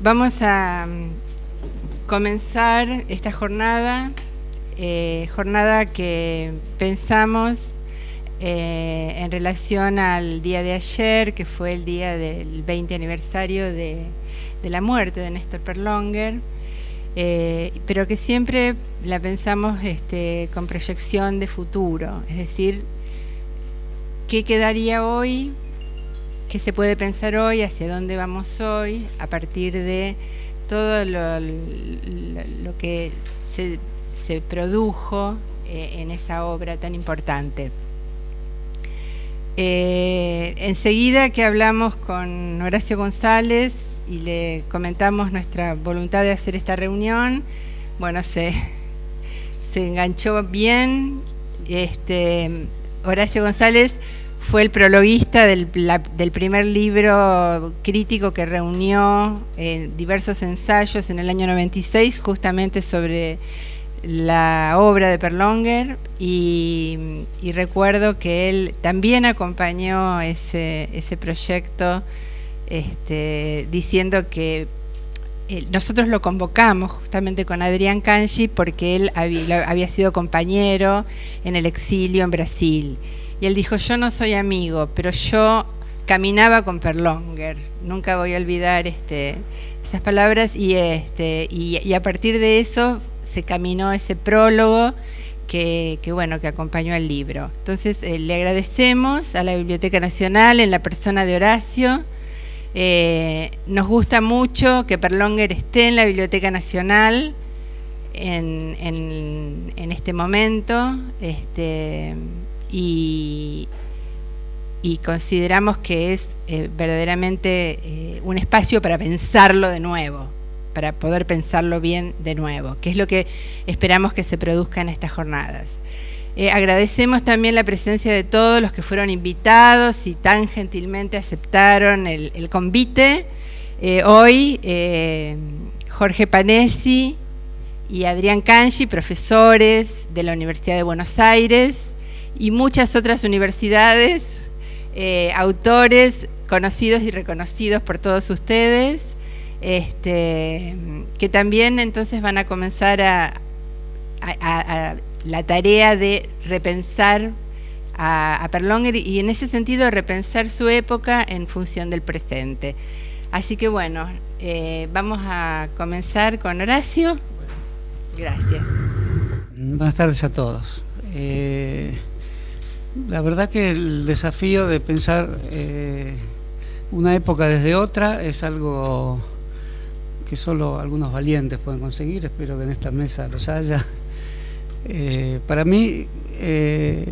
Vamos a comenzar esta jornada que pensamos en relación al día de ayer, que fue el día del 20 aniversario de la muerte de Néstor Perlonger, pero que siempre la pensamos con proyección de futuro, es decir, ¿qué quedaría hoy? ¿Qué se puede pensar hoy? ¿Hacia dónde vamos hoy? A partir de todo lo que se produjo en esa obra tan importante. Enseguida que hablamos con Horacio González y le comentamos nuestra voluntad de hacer esta reunión, bueno, se enganchó bien. Horacio González fue el prologuista del primer libro crítico que reunió diversos ensayos en el año 96, justamente sobre la obra de Perlonger, y recuerdo que él también acompañó ese proyecto, diciendo que nosotros lo convocamos justamente con Adrián Canchi porque él había sido compañero en el exilio en Brasil. Y él dijo, yo no soy amigo, pero yo caminaba con Perlonger. Nunca voy a olvidar esas palabras. Y a partir de eso se caminó ese prólogo que acompañó al libro. Entonces le agradecemos a la Biblioteca Nacional en la persona de Horacio. Nos gusta mucho que Perlonger esté en la Biblioteca Nacional en este momento. Y consideramos que es verdaderamente un espacio para pensarlo de nuevo, para poder pensarlo bien de nuevo, que es lo que esperamos que se produzca en estas jornadas. Agradecemos también la presencia de todos los que fueron invitados y tan gentilmente aceptaron el convite. Hoy Jorge Panesi y Adrián Canchi, profesores de la Universidad de Buenos Aires, y muchas otras universidades, autores conocidos y reconocidos por todos ustedes, que también entonces van a comenzar a la tarea de repensar a Perlonger y en ese sentido repensar su época en función del presente. Así que bueno, vamos a comenzar con Horacio. Gracias. Buenas tardes a todos. La verdad que el desafío de pensar una época desde otra es algo que solo algunos valientes pueden conseguir. Espero que en esta mesa los haya. Para mí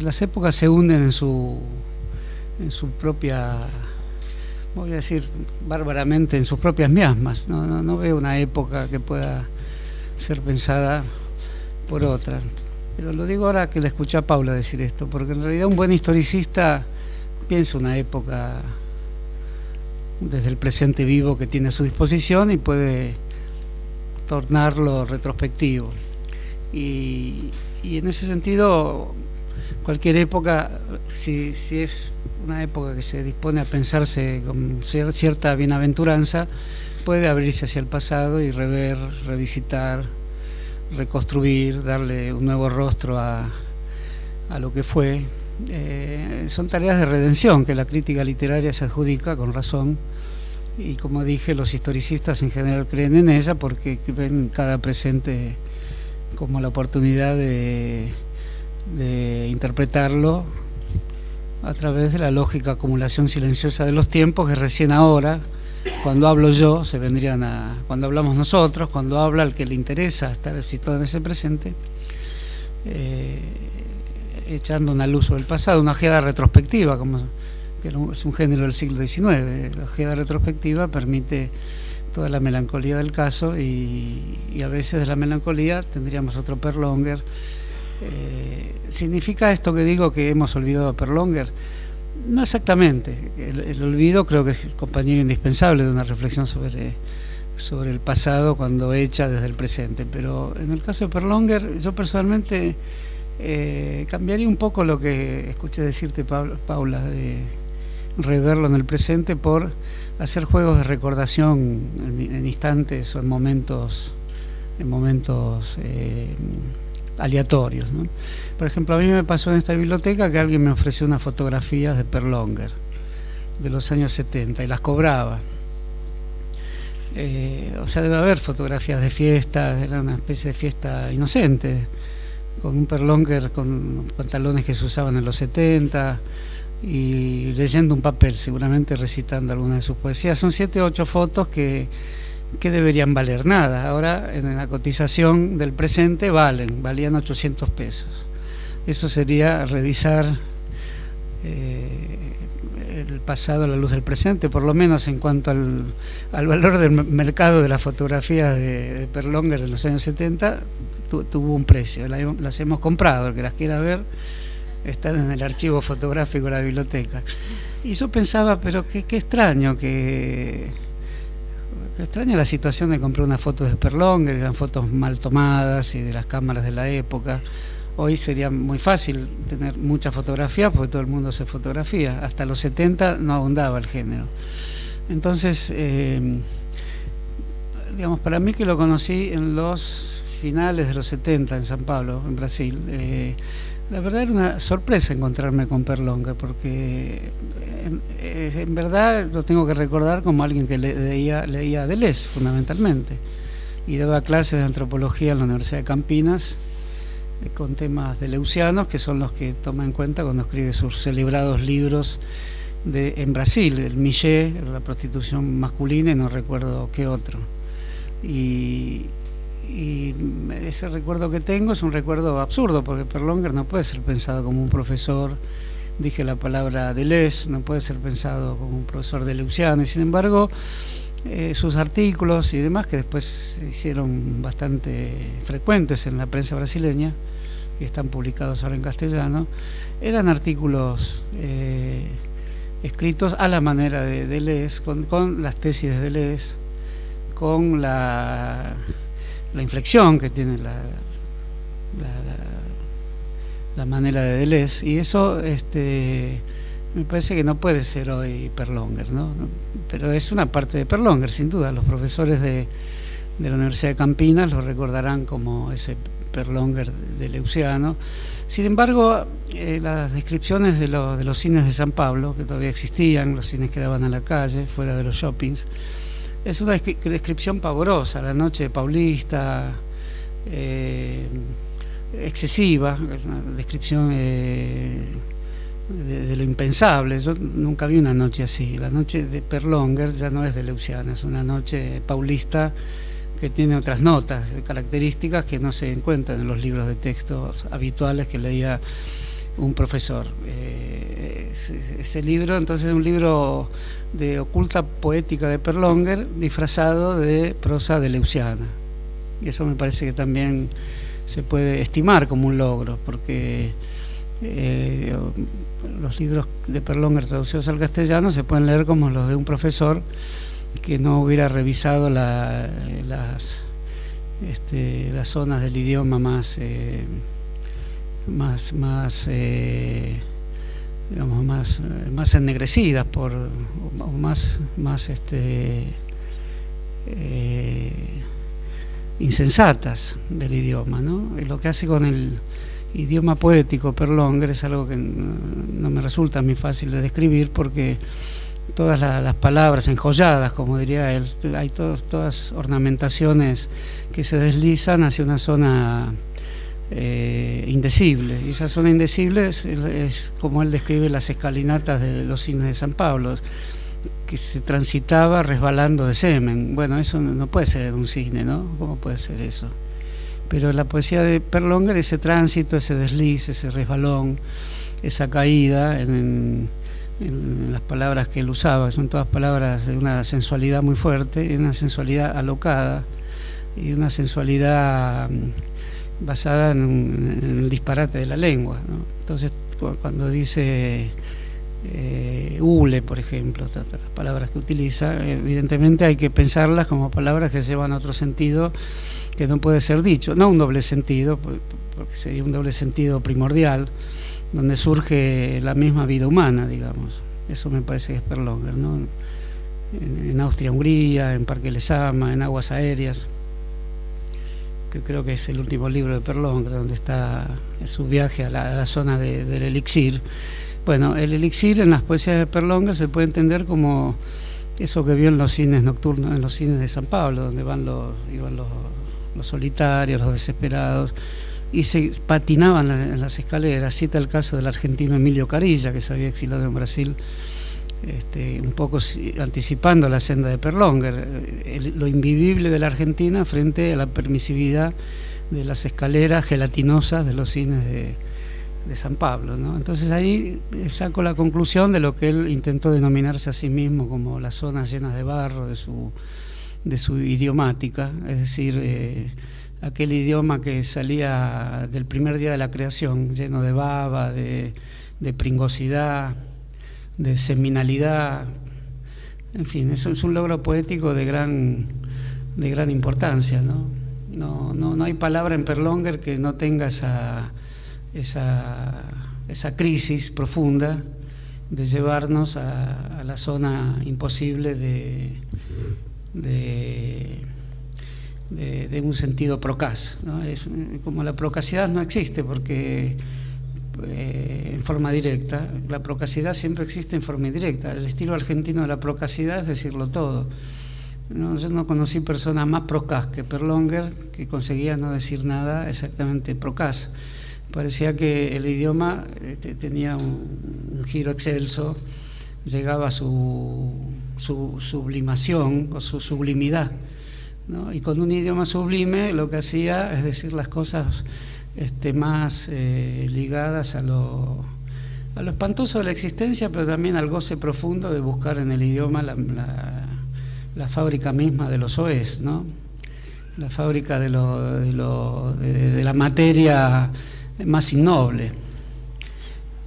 las épocas se hunden en su propia, voy a decir bárbaramente, en sus propias miasmas. No veo una época que pueda ser pensada por otra. Pero lo digo ahora que le escuché a Paula decir esto, porque en realidad un buen historicista piensa una época desde el presente vivo que tiene a su disposición y puede tornarlo retrospectivo. Y en ese sentido, cualquier época, si es una época que se dispone a pensarse con cierta bienaventuranza, puede abrirse hacia el pasado y rever, revisitar, reconstruir, darle un nuevo rostro a lo que fue. Son tareas de redención que la crítica literaria se adjudica con razón, y como dije, los historicistas en general creen en ella porque ven cada presente como la oportunidad de interpretarlo a través de la lógica acumulación silenciosa de los tiempos, que recién ahora, cuando hablo yo, se vendrían cuando hablamos nosotros, cuando habla el que le interesa estar situado en ese presente, echando una luz sobre el pasado, una ojeada retrospectiva, que es un género del siglo XIX. La ojeada retrospectiva permite toda la melancolía del caso, y a veces de la melancolía tendríamos otro Perlonger. ¿Significa esto que digo que hemos olvidado a Perlonger? No exactamente. El olvido creo que es el compañero indispensable de una reflexión sobre el pasado cuando hecha desde el presente, pero en el caso de Perlonger yo personalmente cambiaría un poco lo que escuché decirte, Paula, de reverlo en el presente por hacer juegos de recordación en instantes o en momentos aleatorios, ¿no? Por ejemplo, a mí me pasó en esta biblioteca que alguien me ofreció unas fotografías de Perlonger de los años 70 y las cobraba. O sea, debe haber fotografías de fiestas, era una especie de fiesta inocente, con un Perlonger con pantalones que se usaban en los 70 y leyendo un papel, seguramente recitando alguna de sus poesías. Son 7 o 8 fotos que deberían valer nada. Ahora en la cotización del presente valían 800 pesos. Eso sería revisar el pasado a la luz del presente, por lo menos en cuanto al valor del mercado de las fotografías de Perlonger en los años 70, tuvo un precio. Las hemos comprado, el que las quiera ver están en el archivo fotográfico de la biblioteca. Y yo pensaba, pero qué extraño que extraña la situación de comprar unas fotos de Perlonger, eran fotos mal tomadas y de las cámaras de la época. Hoy sería muy fácil tener muchas fotografías porque todo el mundo se fotografía. Hasta los 70 no abundaba el género. Entonces, digamos, para mí, que lo conocí en los finales de los 70 en San Pablo, en Brasil, la verdad era una sorpresa encontrarme con Perlonger, porque en verdad lo tengo que recordar como alguien que leía a Deleuze fundamentalmente, y daba clases de antropología en la Universidad de Campinas con temas deleuzianos, que son los que toma en cuenta cuando escribe sus celebrados libros en Brasil, el Millet, la prostitución masculina, y no recuerdo qué otro. Y ese recuerdo que tengo es un recuerdo absurdo, porque Perlonger no puede ser pensado como un profesor, dije la palabra Deleuze, no puede ser pensado como un profesor deleuziano, y sin embargo sus artículos y demás, que después se hicieron bastante frecuentes en la prensa brasileña y están publicados ahora en castellano, eran artículos escritos a la manera de Deleuze, con las tesis de Deleuze, con la inflexión que tiene la manera de Deleuze, y eso me parece que no puede ser hoy Perlonger, ¿no? Pero es una parte de Perlonger, sin duda. Los profesores de la Universidad de Campinas lo recordarán como ese Perlonger deleuziano. Sin embargo, las descripciones de los cines de San Pablo, que todavía existían, los cines que daban a la calle, fuera de los shoppings, es una descripción pavorosa. La noche paulista, excesiva, es una descripción de lo impensable. Yo nunca vi una noche así. La noche de Perlonger ya no es deleuziana, es una noche paulista que tiene otras notas, características que no se encuentran en los libros de textos habituales que leía un profesor. Ese libro entonces es un libro de oculta poética de Perlonger disfrazado de prosa deleuziana, y eso me parece que también se puede estimar como un logro, porque los libros de Perlonger traducidos al castellano se pueden leer como los de un profesor que no hubiera revisado las zonas del idioma más ennegrecidas o más insensatas del idioma, ¿no? Y lo que hace con el idioma poético Perlonger es algo que no me resulta muy fácil de describir, porque todas las palabras enjolladas, como diría él, hay todas ornamentaciones que se deslizan hacia una zona indecible, y esa zona indecible es como él describe las escalinatas de los cines de San Pablo, que se transitaba resbalando de semen. Bueno, eso no puede ser en un cine, ¿no? ¿Cómo puede ser eso? Pero la poesía de Perlonger, ese tránsito, ese desliz, ese resbalón, esa caída en las palabras que él usaba, son todas palabras de una sensualidad muy fuerte, y una sensualidad alocada, y una sensualidad basada en el disparate de la lengua, ¿no? Entonces, cuando dice hule, por ejemplo, todas las palabras que utiliza, evidentemente hay que pensarlas como palabras que llevan a otro sentido que no puede ser dicho, no un doble sentido, porque sería un doble sentido primordial, donde surge la misma vida humana, digamos. Eso me parece que es Perlonger, ¿no? en Austria-Hungría, en Parque Lezama, en Aguas Aéreas, que creo que es el último libro de Perlonger, donde está su viaje a la zona del elixir. Bueno, el elixir en las poesías de Perlonger se puede entender como eso que vio en los cines nocturnos, en los cines de San Pablo, donde iban los solitarios, los desesperados, y se patinaban en las escaleras. Cita el caso del argentino Emilio Carilla, que se había exilado en Brasil, un poco anticipando la senda de Perlonger, lo invivible de la Argentina frente a la permisividad de las escaleras gelatinosas de los cines de San Pablo, ¿no? Entonces ahí saco la conclusión de lo que él intentó denominarse a sí mismo como las zonas llenas de barro de su idiomática, es decir, aquel idioma que salía del primer día de la creación, lleno de baba, de pringosidad, de seminalidad. En fin, eso es un logro poético de gran importancia, ¿no? No hay palabra en Perlonger que no tenga esa crisis profunda de llevarnos a la zona imposible de un sentido procaz, ¿no? Es como la procacidad no existe porque en forma directa, la procacidad siempre existe en forma indirecta. El estilo argentino de la procacidad es decirlo todo, ¿no? Yo no conocí persona más procaz que Perlonger, que conseguía no decir nada exactamente procaz. Parecía que el idioma tenía un giro excelso, llegaba a su sublimación o su sublimidad, ¿no? Y con un idioma sublime lo que hacía es decir las cosas más ligadas a lo espantoso de la existencia, pero también al goce profundo de buscar en el idioma la fábrica misma de los soez, ¿no? La fábrica de la materia más innoble,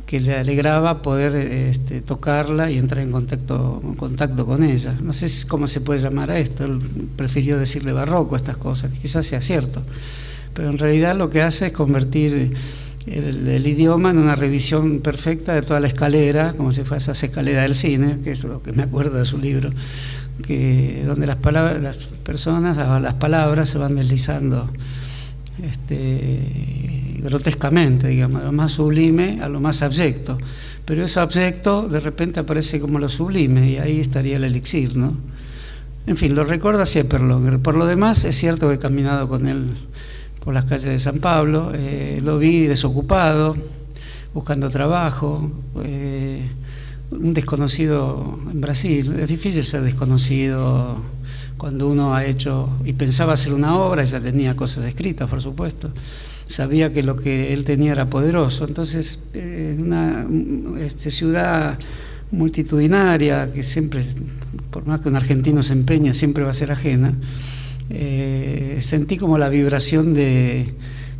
que le alegraba poder tocarla y entrar en contacto con ella. No sé cómo se puede llamar a esto, él prefirió decirle barroco a estas cosas, quizás sea cierto, pero en realidad lo que hace es convertir el idioma en una revisión perfecta de toda la escalera, como si fuese esa escalera del cine, que es lo que me acuerdo de su libro, donde las personas, las palabras se van deslizando grotescamente, digamos, de lo más sublime a lo más abyecto, pero eso abyecto de repente aparece como lo sublime y ahí estaría el elixir, ¿no? En fin, lo recuerdo así a Perlonger. Por lo demás, es cierto que he caminado con él por las calles de San Pablo, lo vi desocupado, buscando trabajo, un desconocido en Brasil. Es difícil ser desconocido cuando uno ha hecho y pensaba hacer una obra, ya tenía cosas escritas, por supuesto, sabía que lo que él tenía era poderoso. Entonces, una ciudad multitudinaria que siempre, por más que un argentino se empeñe, siempre va a ser ajena, sentí como la vibración de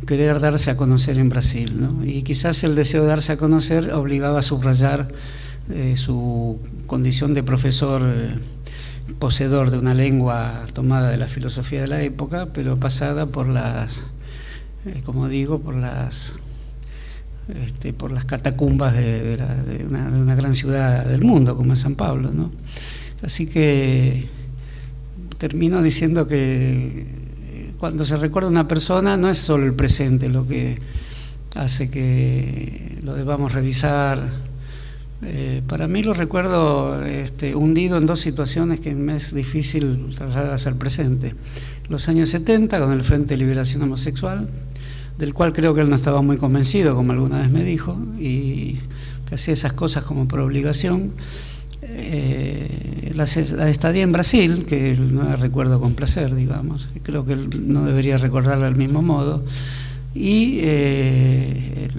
querer darse a conocer en Brasil, ¿no? Y quizás el deseo de darse a conocer obligaba a subrayar su condición de profesor poseedor de una lengua tomada de la filosofía de la época, pero pasada por las, como digo, por las catacumbas de una gran ciudad del mundo como es San Pablo, ¿no? Así que termino diciendo que cuando se recuerda a una persona no es solo el presente lo que hace que lo debamos revisar. Para mí lo recuerdo hundido en dos situaciones que me es difícil trasladarlas al presente. Los años 70 con el Frente de Liberación Homosexual, del cual creo que él no estaba muy convencido, como alguna vez me dijo, y que hacía esas cosas como por obligación. La estadía en Brasil, que no la recuerdo con placer, digamos, creo que él no debería recordarla del mismo modo, y el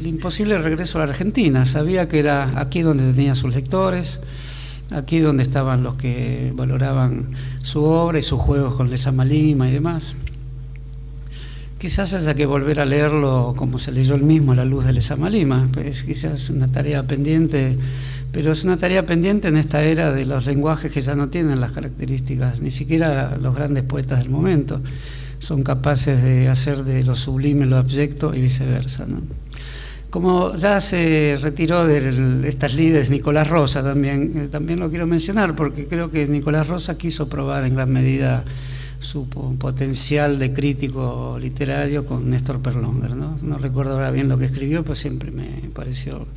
imposible regreso a la Argentina. Sabía que era aquí donde tenía sus lectores, aquí donde estaban los que valoraban su obra y sus juegos con Lezama Lima y demás. Quizás haya que volver a leerlo como se leyó él mismo, a la luz de Lezama Lima. Pues quizás una tarea pendiente, pero es una tarea pendiente en esta era de los lenguajes que ya no tienen las características, ni siquiera los grandes poetas del momento son capaces de hacer de lo sublime lo abyecto y viceversa, ¿no? Como ya se retiró de estas líderes Nicolás Rosa también lo quiero mencionar porque creo que Nicolás Rosa quiso probar en gran medida su potencial de crítico literario con Néstor Perlonguer, ¿no? No recuerdo ahora bien lo que escribió, pero siempre me pareció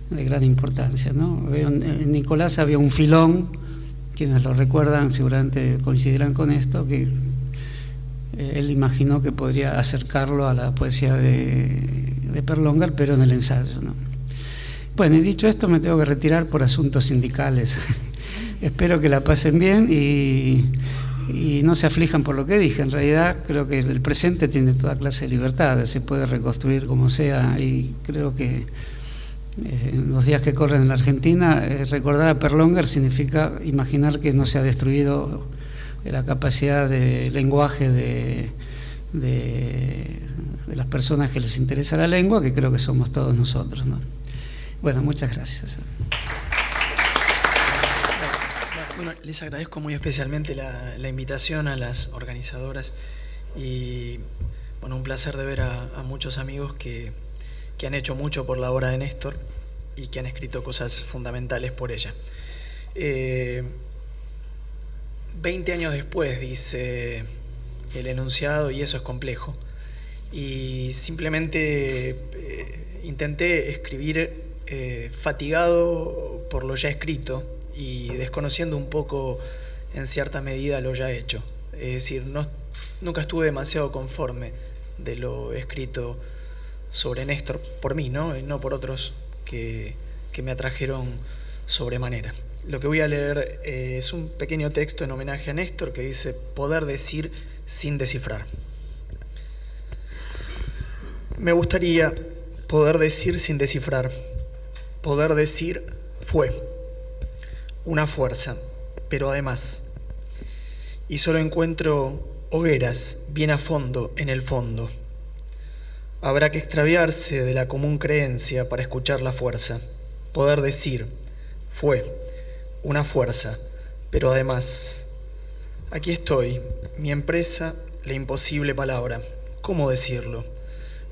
de gran importancia, ¿no? En Nicolás había un filón, quienes lo recuerdan seguramente coincidirán con esto, que él imaginó que podría acercarlo a la poesía de Perlonguer, pero en el ensayo, ¿no? Bueno, y dicho esto, me tengo que retirar por asuntos sindicales. Espero que la pasen bien y no se aflijan por lo que dije. En realidad creo que el presente tiene toda clase de libertades, se puede reconstruir como sea, y creo que en los días que corren en la Argentina, recordar a Perlonguer significa imaginar que no se ha destruido la capacidad de lenguaje de las personas que les interesa la lengua, que creo que somos todos nosotros, ¿no? Bueno, muchas gracias. Bueno, les agradezco muy especialmente la invitación a las organizadoras y bueno, un placer de ver a muchos amigos que han hecho mucho por la obra de Néstor y que han escrito cosas fundamentales por ella. 20 años después, dice el enunciado, y eso es complejo, y simplemente intenté escribir fatigado por lo ya escrito y desconociendo un poco en cierta medida lo ya hecho. Es decir, nunca estuve demasiado conforme de lo escrito sobre Néstor por mí, ¿no? Y no por otros que me atrajeron sobremanera. Lo que voy a leer es un pequeño texto en homenaje a Néstor que dice: poder decir sin descifrar. Me gustaría poder decir sin descifrar, poder decir fue, una fuerza, pero además, y solo encuentro hogueras bien a fondo en el fondo. Habrá que extraviarse de la común creencia para escuchar la fuerza. Poder decir, fue, una fuerza, pero además. Aquí estoy, mi empresa, la imposible palabra. ¿Cómo decirlo?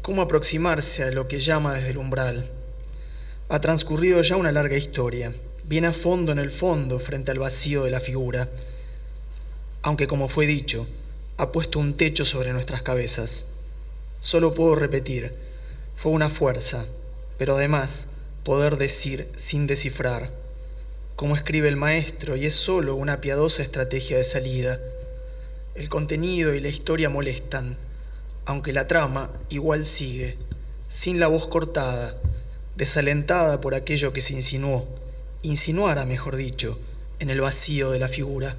¿Cómo aproximarse a lo que llama desde el umbral? Ha transcurrido ya una larga historia, bien a fondo en el fondo frente al vacío de la figura. Aunque, como fue dicho, ha puesto un techo sobre nuestras cabezas. Solo puedo repetir, fue una fuerza, pero además poder decir sin descifrar, como escribe el maestro, y es solo una piadosa estrategia de salida. El contenido y la historia molestan, aunque la trama igual sigue, sin la voz cortada, desalentada por aquello que se insinuara, mejor dicho, en el vacío de la figura.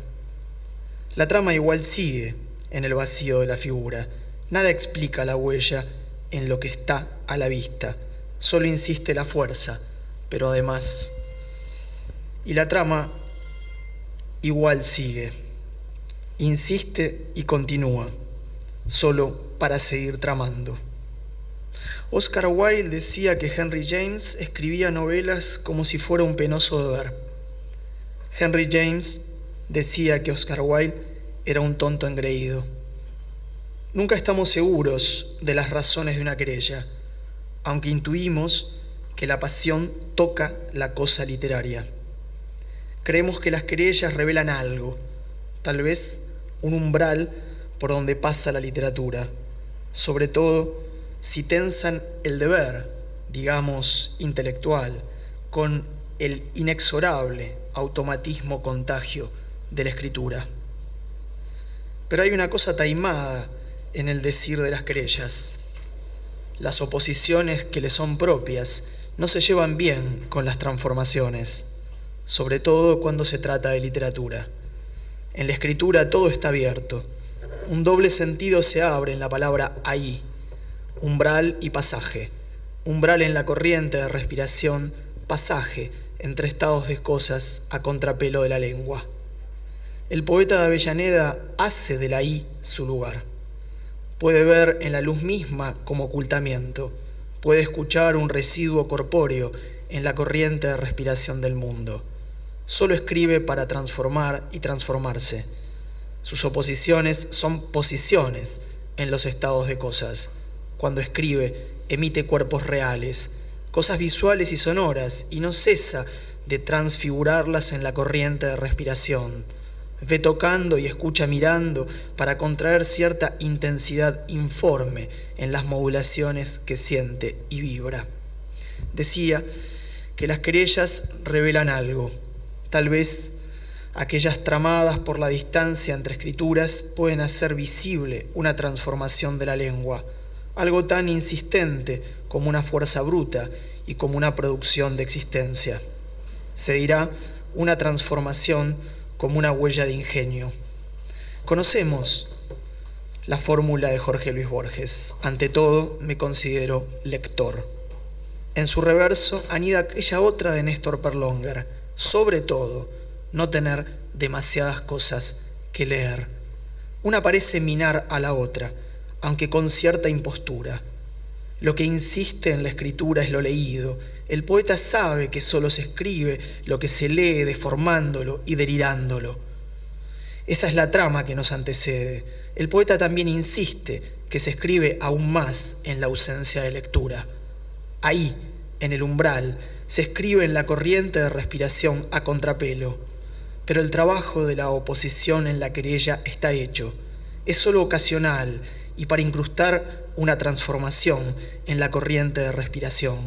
La trama igual sigue en el vacío de la figura. Nada explica la huella en lo que está a la vista, solo insiste la fuerza, pero además. Y la trama igual sigue, insiste y continúa, solo para seguir tramando. Oscar Wilde decía que Henry James escribía novelas como si fuera un penoso deber. Henry James decía que Oscar Wilde era un tonto engreído. Nunca estamos seguros de las razones de una querella, aunque intuimos que la pasión toca la cosa literaria. Creemos que las querellas revelan algo, tal vez un umbral por donde pasa la literatura, sobre todo si tensan el deber, digamos, intelectual, con el inexorable automatismo contagio de la escritura. Pero hay una cosa taimada en el decir de las querellas. Las oposiciones que le son propias no se llevan bien con las transformaciones, sobre todo cuando se trata de literatura. En la escritura todo está abierto. Un doble sentido se abre en la palabra ahí, umbral y pasaje. Umbral en la corriente de respiración, pasaje entre estados de cosas a contrapelo de la lengua. El poeta de Avellaneda hace de la I su lugar. Puede ver en la luz misma como ocultamiento, puede escuchar un residuo corpóreo en la corriente de respiración del mundo. Solo escribe para transformar y transformarse. Sus oposiciones son posiciones en los estados de cosas. Cuando escribe emite cuerpos reales, cosas visuales y sonoras, y no cesa de transfigurarlas en la corriente de respiración. Ve tocando y escucha mirando para contraer cierta intensidad informe en las modulaciones que siente y vibra. Decía que las querellas revelan algo. Tal vez aquellas tramadas por la distancia entre escrituras pueden hacer visible una transformación de la lengua, algo tan insistente como una fuerza bruta y como una producción de existencia. Se dirá una transformación como una huella de ingenio. Conocemos la fórmula de Jorge Luis Borges. Ante todo, me considero lector. En su reverso anida aquella otra de Néstor Perlonguer. Sobre todo, no tener demasiadas cosas que leer. Una parece minar a la otra, aunque con cierta impostura. Lo que insiste en la escritura es lo leído. El poeta sabe que solo se escribe lo que se lee, deformándolo y delirándolo. Esa es la trama que nos antecede. El poeta también insiste que se escribe aún más en la ausencia de lectura. Ahí, en el umbral, se escribe en la corriente de respiración a contrapelo. Pero el trabajo de la oposición en la querella está hecho. Es solo ocasional y para incrustar una transformación en la corriente de respiración.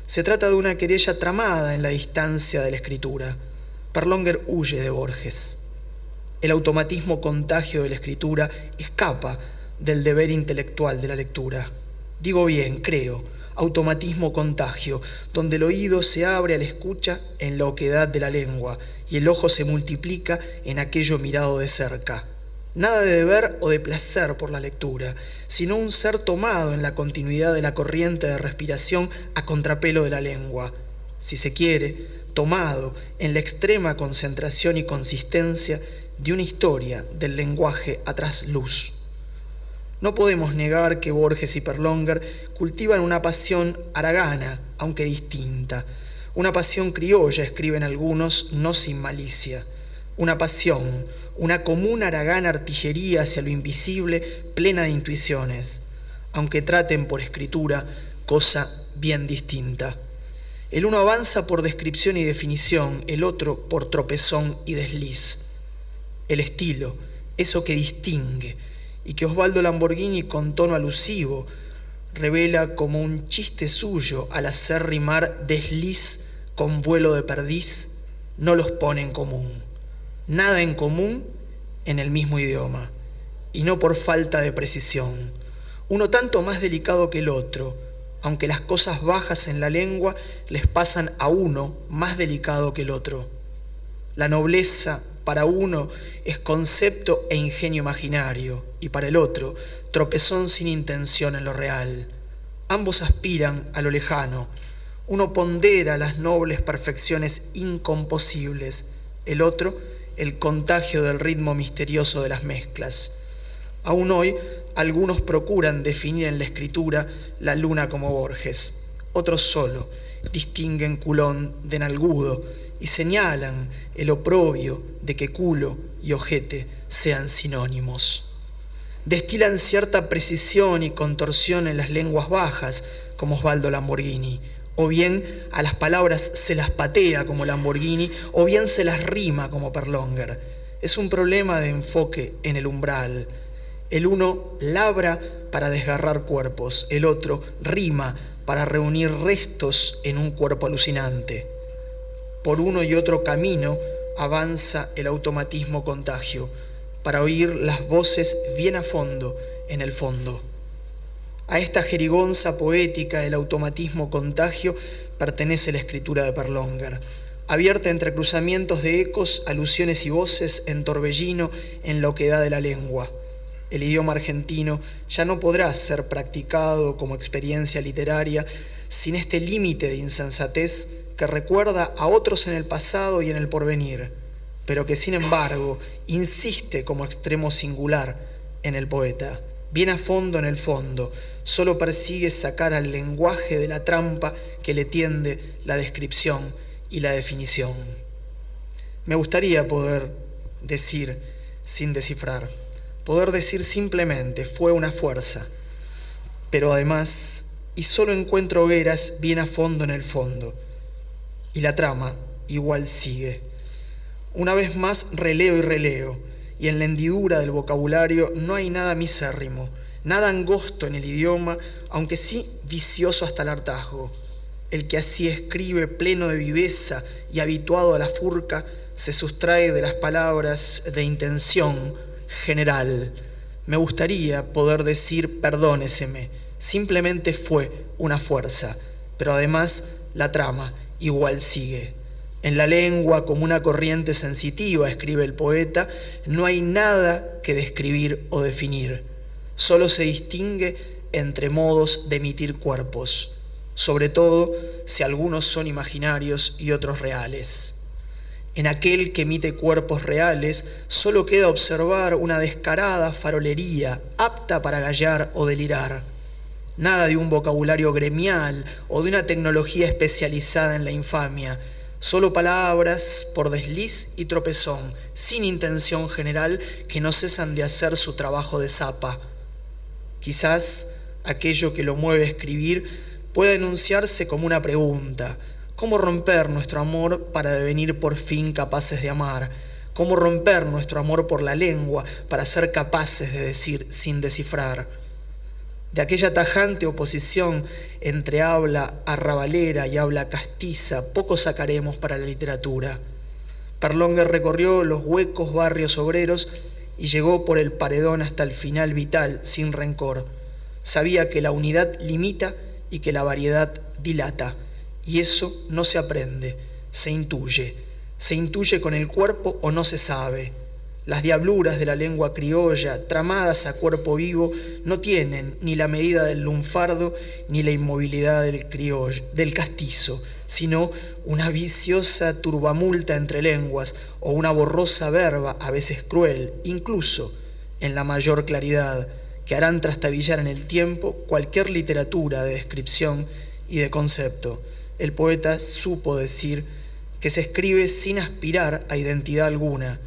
Se trata de una querella tramada en la distancia de la escritura. Perlonguer huye de Borges. El automatismo contagio de la escritura escapa del deber intelectual de la lectura. Digo bien, creo, automatismo contagio, donde el oído se abre a la escucha en la oquedad de la lengua y el ojo se multiplica en aquello mirado de cerca. Nada de deber o de placer por la lectura, sino un ser tomado en la continuidad de la corriente de respiración a contrapelo de la lengua. Si se quiere, tomado en la extrema concentración y consistencia de una historia del lenguaje a trasluz. No podemos negar que Borges y Perlonguer cultivan una pasión haragana, aunque distinta. Una pasión criolla, escriben algunos, no sin malicia. Una pasión, una común haragana artillería hacia lo invisible, plena de intuiciones, aunque traten por escritura cosa bien distinta. El uno avanza por descripción y definición, el otro por tropezón y desliz. El estilo, eso que distingue, y que Osvaldo Lamborghini con tono alusivo revela como un chiste suyo al hacer rimar desliz con vuelo de perdiz, no los pone en común. Nada en común en el mismo idioma, y no por falta de precisión. Uno tanto más delicado que el otro, aunque las cosas bajas en la lengua les pasan a uno más delicado que el otro. La nobleza para uno es concepto e ingenio imaginario, y para el otro, tropezón sin intención en lo real. Ambos aspiran a lo lejano. Uno pondera las nobles perfecciones incomposibles, el otro, el contagio del ritmo misterioso de las mezclas. Aún hoy, algunos procuran definir en la escritura la luna como Borges. Otros solo distinguen culón de nalgudo y señalan el oprobio de que culo y ojete sean sinónimos. Destilan cierta precisión y contorsión en las lenguas bajas, como Osvaldo Lamborghini, o bien a las palabras se las patea como Lamborghini, o bien se las rima como Perlonguer. Es un problema de enfoque en el umbral. El uno labra para desgarrar cuerpos, el otro rima para reunir restos en un cuerpo alucinante. Por uno y otro camino avanza el automatismo contagio, para oír las voces bien a fondo en el fondo. A esta jerigonza poética del automatismo contagio pertenece la escritura de Perlonguer, abierta entre cruzamientos de ecos, alusiones y voces en torbellino en la oquedad de la lengua. El idioma argentino ya no podrá ser practicado como experiencia literaria sin este límite de insensatez que recuerda a otros en el pasado y en el porvenir, pero que sin embargo insiste como extremo singular en el poeta. Bien a fondo en el fondo, solo persigue sacar al lenguaje de la trampa que le tiende la descripción y la definición. Me gustaría poder decir sin descifrar, poder decir simplemente fue una fuerza, pero además y solo encuentro hogueras bien a fondo en el fondo. Y la trama igual sigue. Una vez más releo y releo, y en la hendidura del vocabulario no hay nada misérrimo, nada angosto en el idioma, aunque sí vicioso hasta el hartazgo. El que así escribe, pleno de viveza y habituado a la furca, se sustrae de las palabras de intención general. Me gustaría poder decir perdóneseme, simplemente fue una fuerza, pero además la trama igual sigue. En la lengua, como una corriente sensitiva, escribe el poeta, no hay nada que describir o definir. Solo se distingue entre modos de emitir cuerpos, sobre todo si algunos son imaginarios y otros reales. En aquel que emite cuerpos reales, solo queda observar una descarada farolería apta para gallar o delirar. Nada de un vocabulario gremial o de una tecnología especializada en la infamia, solo palabras por desliz y tropezón, sin intención general, que no cesan de hacer su trabajo de zapa. Quizás aquello que lo mueve a escribir pueda enunciarse como una pregunta: ¿cómo romper nuestro amor para devenir por fin capaces de amar? ¿Cómo romper nuestro amor por la lengua para ser capaces de decir sin descifrar? De aquella tajante oposición entre habla arrabalera y habla castiza, poco sacaremos para la literatura. Perlonger recorrió los huecos barrios obreros y llegó por el paredón hasta el final vital, sin rencor. Sabía que la unidad limita y que la variedad dilata, y eso no se aprende, se intuye con el cuerpo o no se sabe. Las diabluras de la lengua criolla, tramadas a cuerpo vivo, no tienen ni la medida del lunfardo ni la inmovilidad del castizo, sino una viciosa turbamulta entre lenguas o una borrosa verba, a veces cruel, incluso en la mayor claridad, que harán trastabillar en el tiempo cualquier literatura de descripción y de concepto. El poeta supo decir que se escribe sin aspirar a identidad alguna,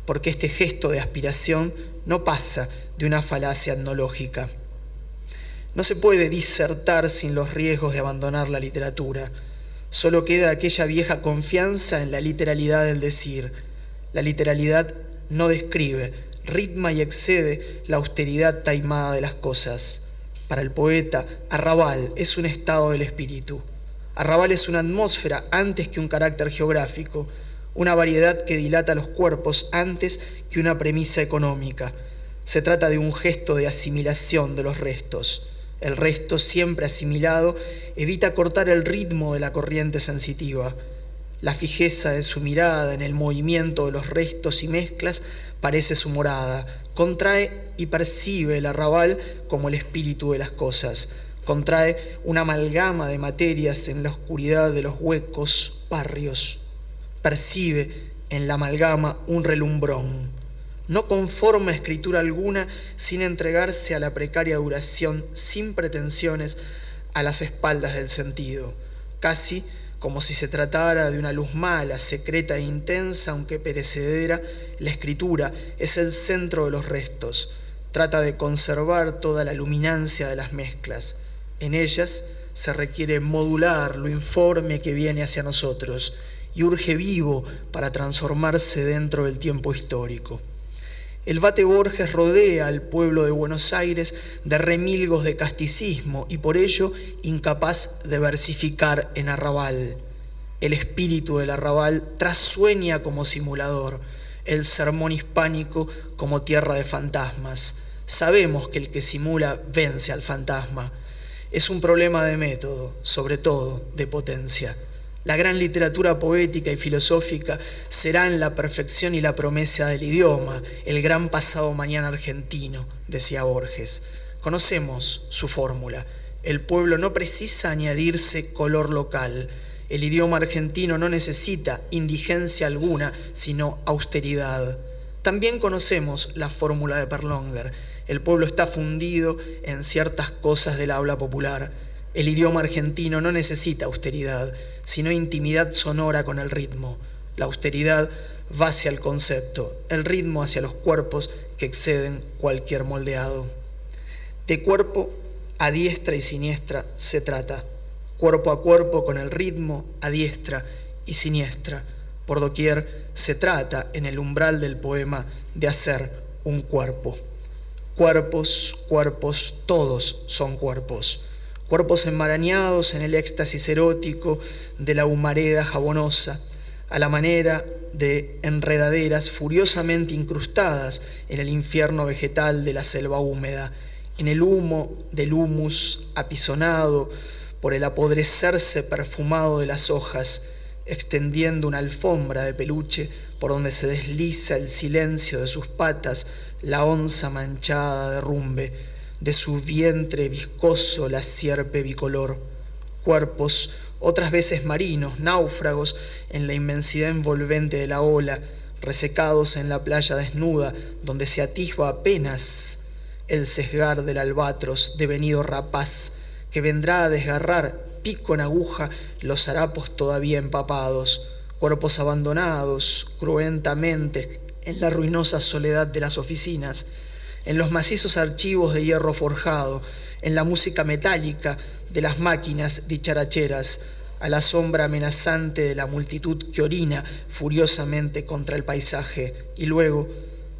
porque este gesto de aspiración no pasa de una falacia etnológica. No se puede disertar sin los riesgos de abandonar la literatura. Solo queda aquella vieja confianza en la literalidad del decir. La literalidad no describe, ritma y excede la austeridad taimada de las cosas. Para el poeta, arrabal es un estado del espíritu. Arrabal es una atmósfera antes que un carácter geográfico, una variedad que dilata los cuerpos antes que una premisa económica. Se trata de un gesto de asimilación de los restos. El resto, siempre asimilado, evita cortar el ritmo de la corriente sensitiva. La fijeza de su mirada en el movimiento de los restos y mezclas parece su morada. Contrae y percibe el arrabal como el espíritu de las cosas. Contrae una amalgama de materias en la oscuridad de los huecos barrios. Percibe en la amalgama un relumbrón. No conforma escritura alguna sin entregarse a la precaria duración, sin pretensiones, a las espaldas del sentido, casi como si se tratara de una luz mala, secreta e intensa, aunque perecedera. La escritura es el centro de los restos, trata de conservar toda la luminancia de las mezclas. En ellas se requiere modular lo informe que viene hacia nosotros y urge vivo para transformarse dentro del tiempo histórico. El Vate Borges rodea al pueblo de Buenos Aires de remilgos de casticismo y por ello incapaz de versificar en arrabal. El espíritu del arrabal trasueña como simulador, el sermón hispánico como tierra de fantasmas. Sabemos que el que simula vence al fantasma. Es un problema de método, sobre todo de potencia. La gran literatura poética y filosófica serán la perfección y la promesa del idioma, el gran pasado mañana argentino, decía Borges. Conocemos su fórmula. El pueblo no precisa añadirse color local. El idioma argentino no necesita indigencia alguna, sino austeridad. También conocemos la fórmula de Perlonger. El pueblo está fundido en ciertas cosas del habla popular. El idioma argentino no necesita austeridad, sino intimidad sonora con el ritmo. La austeridad va hacia el concepto, el ritmo hacia los cuerpos que exceden cualquier moldeado. De cuerpo a diestra y siniestra se trata, cuerpo a cuerpo con el ritmo, a diestra y siniestra. Por doquier se trata, en el umbral del poema, de hacer un cuerpo. Cuerpos, cuerpos, todos son cuerpos. Cuerpos enmarañados en el éxtasis erótico de la humareda jabonosa, a la manera de enredaderas furiosamente incrustadas en el infierno vegetal de la selva húmeda, en el humo del humus apisonado por el apodrecerse perfumado de las hojas, extendiendo una alfombra de peluche por donde se desliza el silencio de sus patas, la onza manchada de rumbe, de su vientre viscoso la sierpe bicolor. Cuerpos, otras veces marinos, náufragos en la inmensidad envolvente de la ola, resecados en la playa desnuda, donde se atisba apenas el sesgar del albatros devenido rapaz, que vendrá a desgarrar pico en aguja los harapos todavía empapados. Cuerpos abandonados cruentamente en la ruinosa soledad de las oficinas, en los macizos archivos de hierro forjado, en la música metálica de las máquinas dicharacheras, a la sombra amenazante de la multitud que orina furiosamente contra el paisaje, y luego,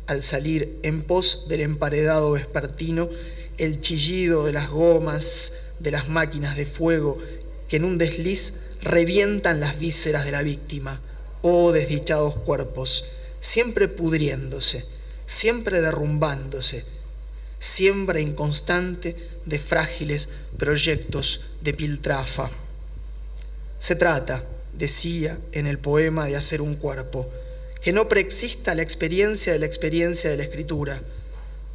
al salir en pos del emparedado vespertino, el chillido de las gomas de las máquinas de fuego que en un desliz revientan las vísceras de la víctima. Oh, desdichados cuerpos, siempre pudriéndose, siempre derrumbándose, siembra inconstante de frágiles proyectos de piltrafa. Se trata, decía en el poema, de hacer un cuerpo, que no preexista la experiencia de la escritura,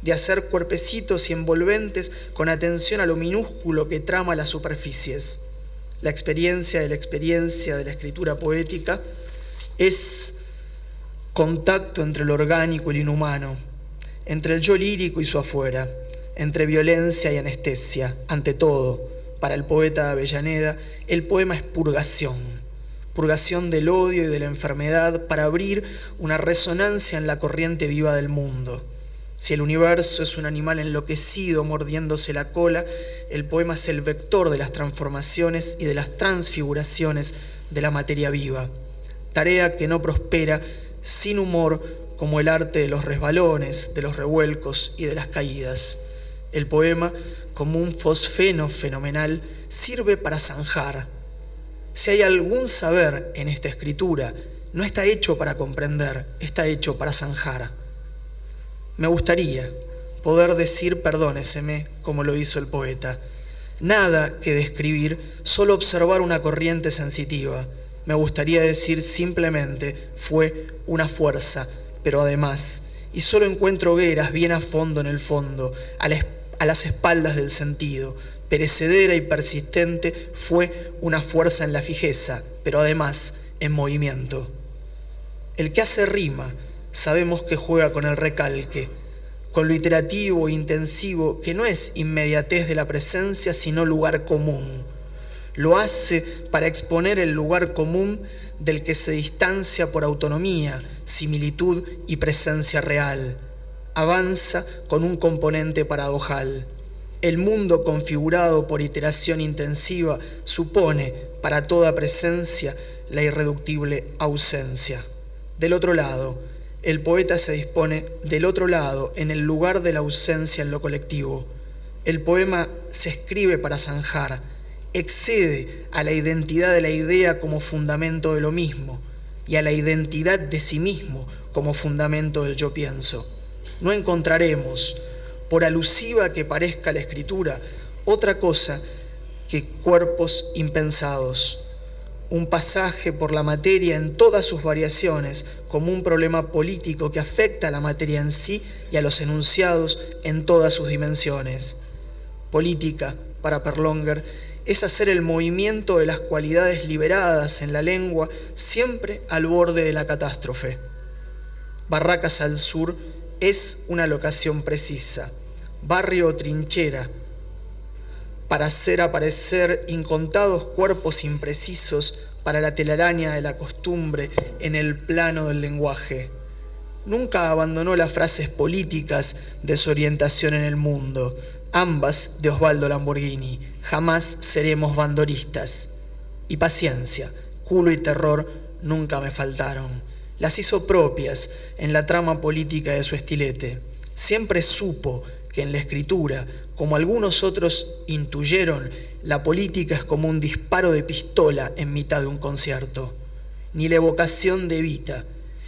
de hacer cuerpecitos y envolventes con atención a lo minúsculo que trama las superficies. La experiencia de la escritura poética es contacto entre lo orgánico y lo inhumano, entre el yo lírico y su afuera, entre violencia y anestesia. Ante todo, para el poeta de Avellaneda, el poema es purgación, purgación del odio y de la enfermedad para abrir una resonancia en la corriente viva del mundo. Si el universo es un animal enloquecido mordiéndose la cola, el poema es el vector de las transformaciones y de las transfiguraciones de la materia viva. Tarea que no prospera sin humor, como el arte de los resbalones, de los revuelcos y de las caídas. El poema, como un fosfeno fenomenal, sirve para zanjar. Si hay algún saber en esta escritura, no está hecho para comprender, está hecho para zanjar. Me gustaría poder decir perdóneseme, como lo hizo el poeta. Nada que describir, solo observar una corriente sensitiva. Me gustaría decir simplemente, fue una fuerza, pero además, y solo encuentro hogueras bien a fondo en el fondo, a las espaldas del sentido. Perecedera y persistente, fue una fuerza en la fijeza, pero además en movimiento. El que hace rima, sabemos que juega con el recalque, con lo iterativo e intensivo, que no es inmediatez de la presencia, sino lugar común. Lo hace para exponer el lugar común del que se distancia por autonomía, similitud y presencia real. Avanza con un componente paradojal. El mundo configurado por iteración intensiva supone, para toda presencia, la irreductible ausencia. Del otro lado, el poeta se dispone del otro lado, en el lugar de la ausencia en lo colectivo. El poema se escribe para zanjar, excede a la identidad de la idea como fundamento de lo mismo y a la identidad de sí mismo como fundamento del yo pienso. No encontraremos, por alusiva que parezca la escritura, otra cosa que cuerpos impensados, un pasaje por la materia en todas sus variaciones como un problema político que afecta a la materia en sí y a los enunciados en todas sus dimensiones. Política, para Perlonger, es hacer el movimiento de las cualidades liberadas en la lengua siempre al borde de la catástrofe. Barracas al sur es una locación precisa, barrio o trinchera, para hacer aparecer incontados cuerpos imprecisos para la telaraña de la costumbre en el plano del lenguaje. Nunca abandonó las frases políticas de su orientación en el mundo, ambas de Osvaldo Lamborghini. Jamás seremos bandoristas. Y paciencia, culo y terror nunca me faltaron. Las hizo propias en la trama política de su estilete. Siempre supo que en la escritura, como algunos otros intuyeron, la política es como un disparo de pistola en mitad de un concierto. Ni la evocación de Evita,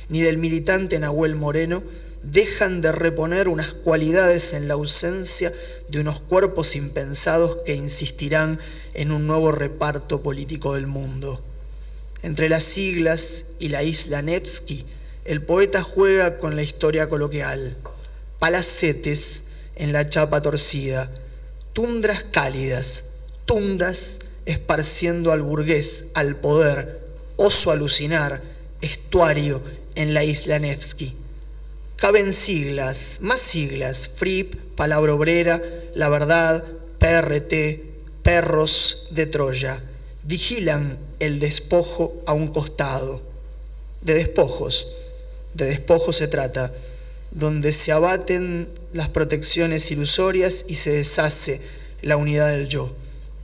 ni del militante Nahuel Moreno dejan de reponer unas cualidades en la ausencia de unos cuerpos impensados que insistirán en un nuevo reparto político del mundo. Entre las siglas y la isla Nevsky, el poeta juega con la historia coloquial. Palacetes en la chapa torcida, tundras cálidas, tundas esparciendo al burgués, al poder, oso alucinar, estuario en la isla Nevsky. Caben siglas, más siglas, FRIP, Palabra Obrera, La Verdad, PRT, Perros de Troya. Vigilan el despojo a un costado. De despojos se trata, donde se abaten las protecciones ilusorias y se deshace la unidad del yo.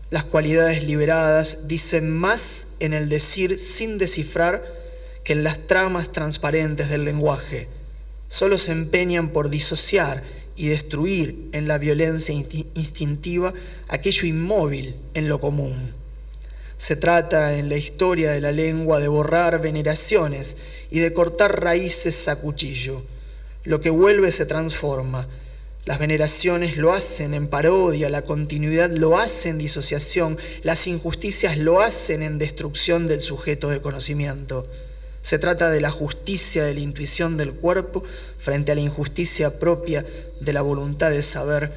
Las cualidades liberadas dicen más en el decir sin descifrar que en las tramas transparentes del lenguaje. Solo se empeñan por disociar y destruir en la violencia instintiva aquello inmóvil en lo común. Se trata en la historia de la lengua de borrar veneraciones y de cortar raíces a cuchillo. Lo que vuelve se transforma. Las veneraciones lo hacen en parodia, la continuidad lo hace en disociación, las injusticias lo hacen en destrucción del sujeto de conocimiento. Se trata de la justicia de la intuición del cuerpo frente a la injusticia propia de la voluntad de saber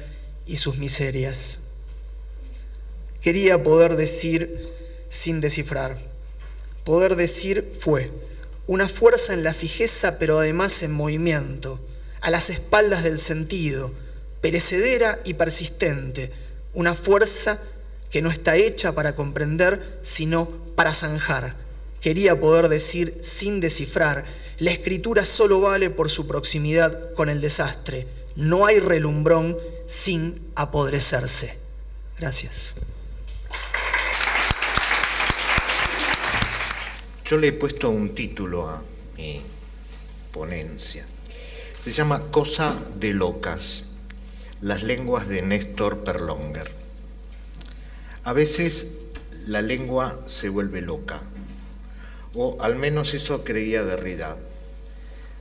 y sus miserias. Quería poder decir sin descifrar. Poder decir fue una fuerza en la fijeza, pero además en movimiento, a las espaldas del sentido, perecedera y persistente, una fuerza que no está hecha para comprender, sino para zanjar. Quería poder decir sin descifrar, la escritura solo vale por su proximidad con el desastre. No hay relumbrón sin apodrecerse. Gracias. Yo le he puesto un título a mi ponencia. Se llama Cosa de locas, las lenguas de Néstor Perlonger. A veces la lengua se vuelve loca, o al menos eso creía Derrida,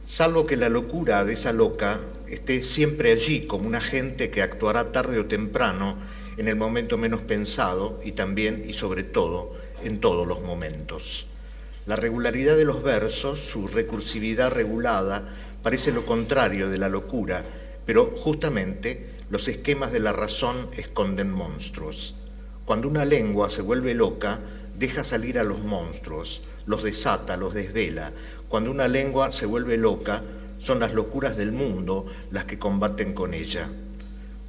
salvo que la locura de esa loca esté siempre allí como un agente que actuará tarde o temprano en el momento menos pensado y también y sobre todo en todos los momentos. La regularidad de los versos, su recursividad regulada, parece lo contrario de la locura, pero justamente los esquemas de la razón esconden monstruos. Cuando una lengua se vuelve loca, deja salir a los monstruos, los desata, los desvela. Cuando una lengua se vuelve loca, son las locuras del mundo las que combaten con ella.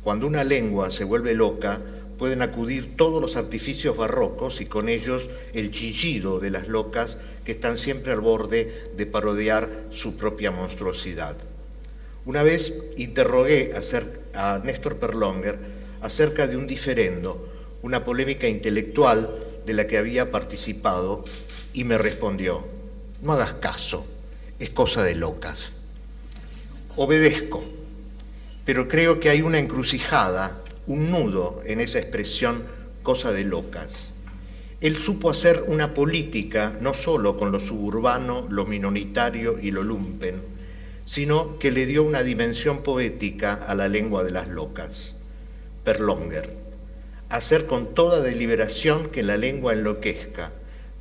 Cuando una lengua se vuelve loca, pueden acudir todos los artificios barrocos y con ellos el chillido de las locas que están siempre al borde de parodiar su propia monstruosidad. Una vez interrogué a Néstor Perlonger acerca de un diferendo, una polémica intelectual de la que había participado, y me respondió: no hagas caso, es cosa de locas. Obedezco, pero creo que hay una encrucijada, un nudo en esa expresión cosa de locas. Él supo hacer una política no solo con lo suburbano, lo minoritario y lo lumpen, sino que le dio una dimensión poética a la lengua de las locas. Perlonger: hacer con toda deliberación que la lengua enloquezca,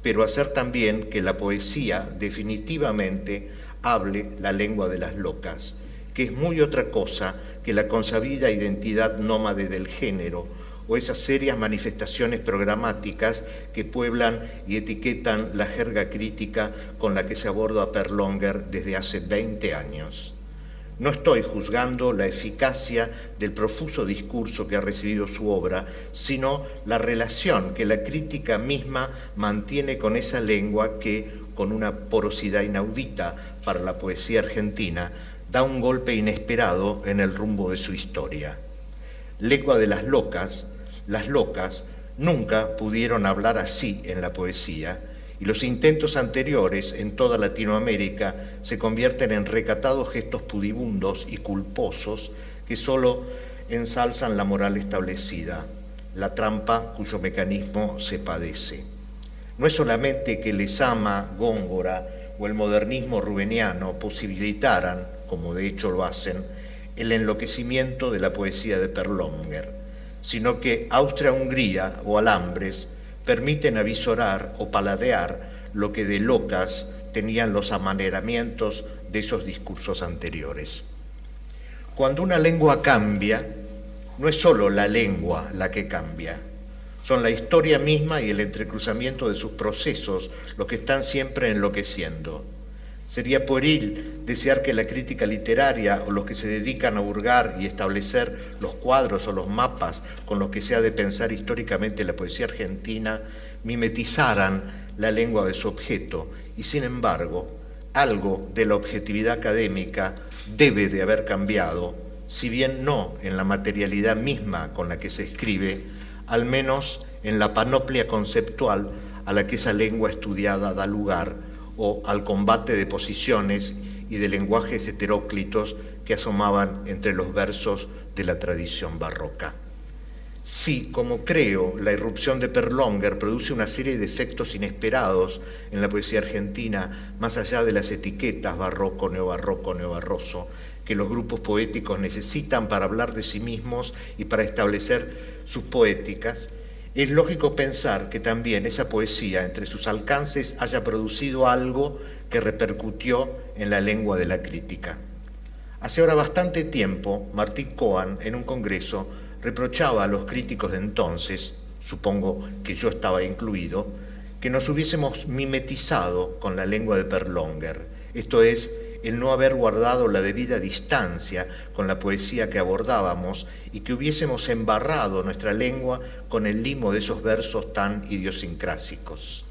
pero hacer también que la poesía definitivamente hable la lengua de las locas, que es muy otra cosa que la consabida identidad nómade del género o esas serias manifestaciones programáticas que pueblan y etiquetan la jerga crítica con la que se aborda a Perlonger desde hace 20 años. No estoy juzgando la eficacia del profuso discurso que ha recibido su obra, sino la relación que la crítica misma mantiene con esa lengua que, con una porosidad inaudita para la poesía argentina, da un golpe inesperado en el rumbo de su historia. lengua de las locas nunca pudieron hablar así en la poesía, y los intentos anteriores en toda Latinoamérica se convierten en recatados gestos pudibundos y culposos que solo ensalzan la moral establecida, la trampa cuyo mecanismo se padece. No es solamente que Lezama, Góngora o el modernismo rubeniano posibilitaran, como de hecho lo hacen, el enloquecimiento de la poesía de Perlonger, sino que Austria-Hungría o Alambres permiten avisorar o paladear lo que de locas tenían los amaneramientos de esos discursos anteriores. Cuando una lengua cambia, no es solo la lengua la que cambia, son la historia misma y el entrecruzamiento de sus procesos los que están siempre enloqueciendo. Sería pueril desear que la crítica literaria o los que se dedican a hurgar y establecer los cuadros o los mapas con los que se ha de pensar históricamente la poesía argentina mimetizaran la lengua de su objeto, y sin embargo, algo de la objetividad académica debe de haber cambiado, si bien no en la materialidad misma con la que se escribe, al menos en la panoplia conceptual a la que esa lengua estudiada da lugar, o al combate de posiciones y de lenguajes heteróclitos que asomaban entre los versos de la tradición barroca. Sí, como creo, la irrupción de Perlonger produce una serie de efectos inesperados en la poesía argentina, más allá de las etiquetas barroco, neobarroso, que los grupos poéticos necesitan para hablar de sí mismos y para establecer sus poéticas, es lógico pensar que también esa poesía, entre sus alcances, haya producido algo que repercutió en la lengua de la crítica. Hace ahora bastante tiempo, Martín Cohen, en un congreso, reprochaba a los críticos de entonces, supongo que yo estaba incluido, que nos hubiésemos mimetizado con la lengua de Perlonger, esto es, el no haber guardado la debida distancia con la poesía que abordábamos y que hubiésemos embarrado nuestra lengua con el limo de esos versos tan idiosincrásicos.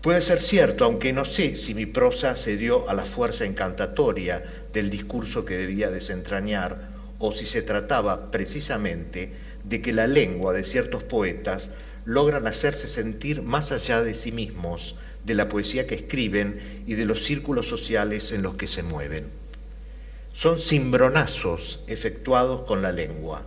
Puede ser cierto, aunque no sé si mi prosa se dio a la fuerza encantatoria del discurso que debía desentrañar, o si se trataba precisamente de que la lengua de ciertos poetas logran hacerse sentir más allá de sí mismos, de la poesía que escriben y de los círculos sociales en los que se mueven. Son cimbronazos efectuados con la lengua.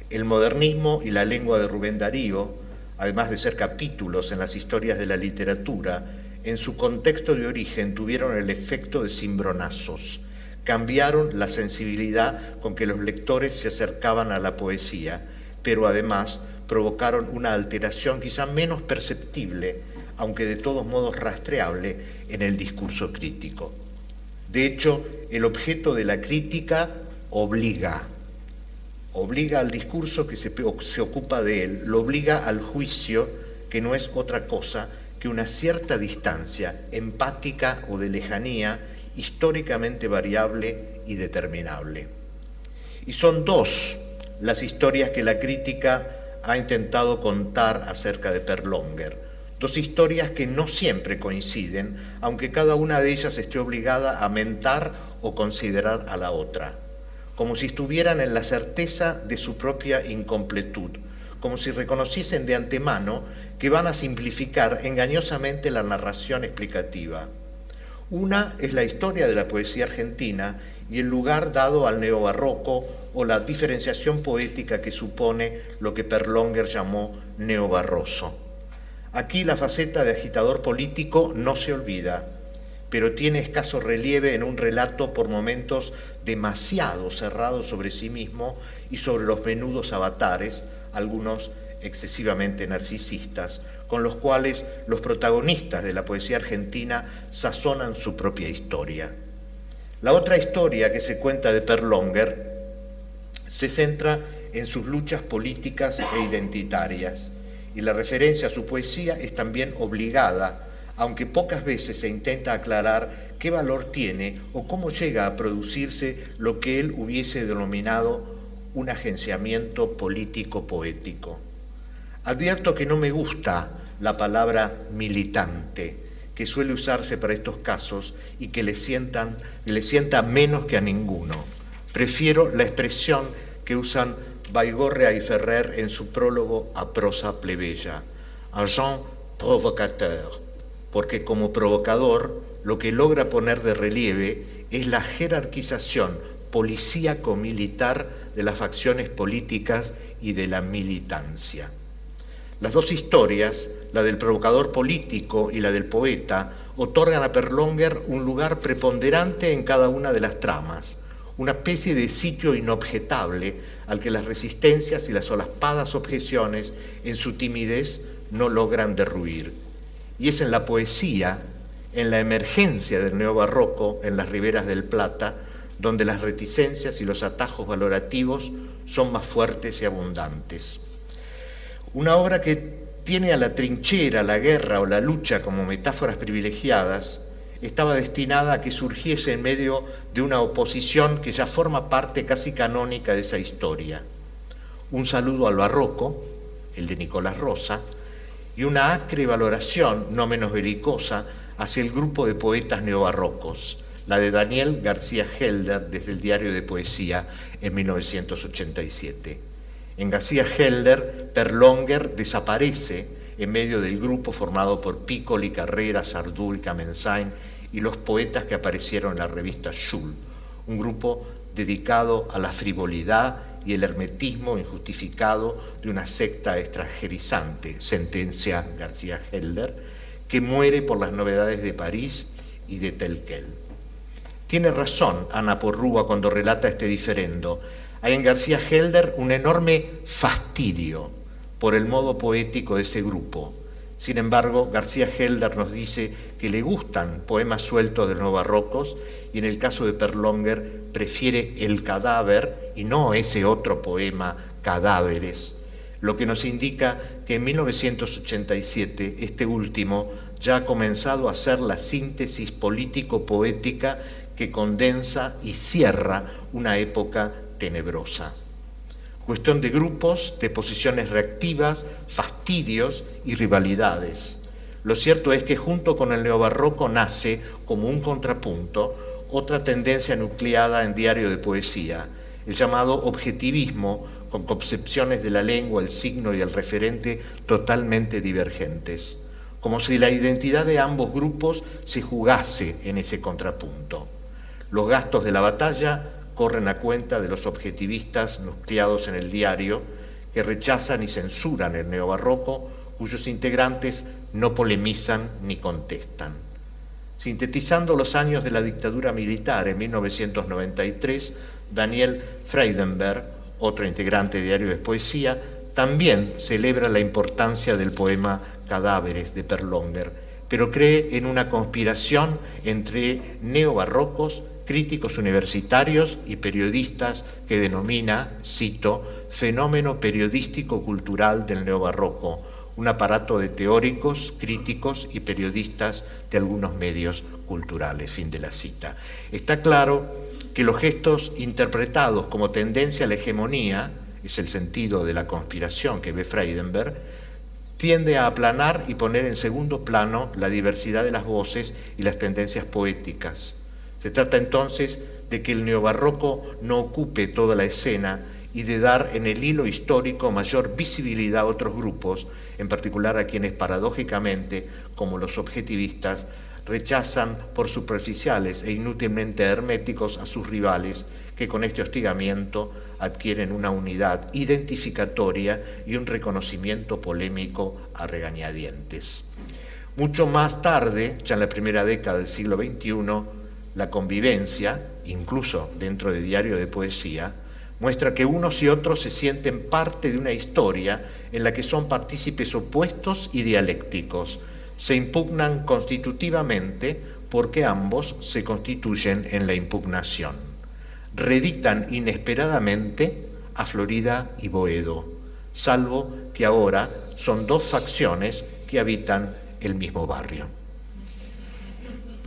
El modernismo y la lengua de Rubén Darío, además de ser capítulos en las historias de la literatura, en su contexto de origen tuvieron el efecto de cimbronazos. Cambiaron la sensibilidad con que los lectores se acercaban a la poesía, pero además provocaron una alteración quizá menos perceptible, aunque de todos modos rastreable, en el discurso crítico. De hecho, el objeto de la crítica obliga al discurso que se ocupa de él, lo obliga al juicio, que no es otra cosa que una cierta distancia empática o de lejanía, históricamente variable y determinable. Y son dos las historias que la crítica ha intentado contar acerca de Perlonger. Dos historias que no siempre coinciden, aunque cada una de ellas esté obligada a mentar o considerar a la otra, como si estuvieran en la certeza de su propia incompletud, como si reconociesen de antemano que van a simplificar engañosamente la narración explicativa. Una es la historia de la poesía argentina y el lugar dado al neobarroco o la diferenciación poética que supone lo que Perlonger llamó neobarroso. Aquí la faceta de agitador político no se olvida, pero tiene escaso relieve en un relato por momentos demasiado cerrado sobre sí mismo y sobre los menudos avatares, algunos excesivamente narcisistas, con los cuales los protagonistas de la poesía argentina sazonan su propia historia. La otra historia que se cuenta de Perlonger se centra en sus luchas políticas e identitarias, y la referencia a su poesía es también obligada, aunque pocas veces se intenta aclarar qué valor tiene o cómo llega a producirse lo que él hubiese denominado un agenciamiento político-poético. Advierto que no me gusta la palabra militante, que suele usarse para estos casos y que le sienta menos que a ninguno. Prefiero la expresión que usan Baigorria y Ferrer en su prólogo a Prosa plebeya, agent provocateur, porque como provocador lo que logra poner de relieve es la jerarquización policíaco-militar de las facciones políticas y de la militancia. Las dos historias, la del provocador político y la del poeta, otorgan a Perlonger un lugar preponderante en cada una de las tramas, una especie de sitio inobjetable al que las resistencias y las solapadas objeciones en su timidez no logran derruir. Y es en la poesía, en la emergencia del neobarroco en las riberas del Plata, donde las reticencias y los atajos valorativos son más fuertes y abundantes. Una obra que tiene a la trinchera, la guerra o la lucha como metáforas privilegiadas, estaba destinada a que surgiese en medio de una oposición que ya forma parte casi canónica de esa historia. Un saludo al barroco, el de Nicolás Rosa, y una acre valoración, no menos belicosa, hacia el grupo de poetas neobarrocos, la de Daniel García Helder desde el Diario de Poesía en 1987. En García Helder, Perlonger desaparece en medio del grupo formado por Piccoli, Carrera, Sardú y Kamensain y los poetas que aparecieron en la revista Schul, un grupo dedicado a la frivolidad y el hermetismo injustificado de una secta extranjerizante, sentencia García Helder, que muere por las novedades de París y de Tel Quel. Tiene razón Ana Porrúa cuando relata este diferendo. Hay en García Helder un enorme fastidio por el modo poético de ese grupo. Sin embargo, García Helder nos dice que le gustan poemas sueltos de los neobarrocos y en el caso de Perlonger prefiere El cadáver y no ese otro poema Cadáveres, lo que nos indica que en 1987 este último ya ha comenzado a hacer la síntesis político-poética que condensa y cierra una época tenebrosa. Cuestión de grupos, de posiciones reactivas, fastidios y rivalidades. Lo cierto es que junto con el neobarroco nace, como un contrapunto, otra tendencia nucleada en Diario de Poesía, el llamado objetivismo, con concepciones de la lengua, el signo y el referente totalmente divergentes, como si la identidad de ambos grupos se jugase en ese contrapunto. Los gastos de la batalla corren a cuenta de los objetivistas nucleados en el Diario, que rechazan y censuran el neobarroco, cuyos integrantes no polemizan ni contestan. Sintetizando los años de la dictadura militar en 1993, Daniel Freidenberg, otro integrante de Diario de Poesía, también celebra la importancia del poema Cadáveres de Perlonger, pero cree en una conspiración entre neobarrocos, críticos universitarios y periodistas que denomina, cito, fenómeno periodístico-cultural del neobarroco, un aparato de teóricos, críticos y periodistas de algunos medios culturales, fin de la cita. Está claro que los gestos interpretados como tendencia a la hegemonía, es el sentido de la conspiración que ve Freidenberg, tiende a aplanar y poner en segundo plano la diversidad de las voces y las tendencias poéticas. Se trata entonces de que el neobarroco no ocupe toda la escena y de dar en el hilo histórico mayor visibilidad a otros grupos, en particular a quienes paradójicamente, como los objetivistas, rechazan por superficiales e inútilmente herméticos a sus rivales que con este hostigamiento adquieren una unidad identificatoria y un reconocimiento polémico a regañadientes. Mucho más tarde, ya en la primera década del siglo XXI, la convivencia, incluso dentro de Diario de Poesía, muestra que unos y otros se sienten parte de una historia en la que son partícipes opuestos y dialécticos, se impugnan constitutivamente porque ambos se constituyen en la impugnación. Reeditan inesperadamente a Florida y Boedo, salvo que ahora son dos facciones que habitan el mismo barrio.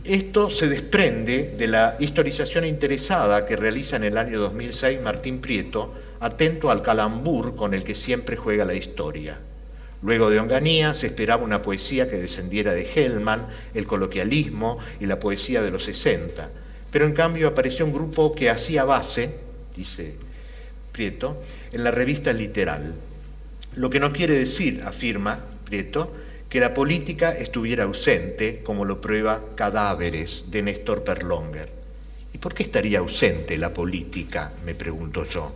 Esto se desprende de la historización interesada que realiza en el año 2006 Martín Prieto, atento al calambur con el que siempre juega la historia. Luego de Onganía se esperaba una poesía que descendiera de Hellman, el coloquialismo y la poesía de los 60, pero en cambio apareció un grupo que hacía base, dice Prieto, en la revista Literal. Lo que no quiere decir, afirma Prieto, que la política estuviera ausente, como lo prueba Cadáveres, de Néstor Perlonger. ¿Y por qué estaría ausente la política?, me pregunto yo.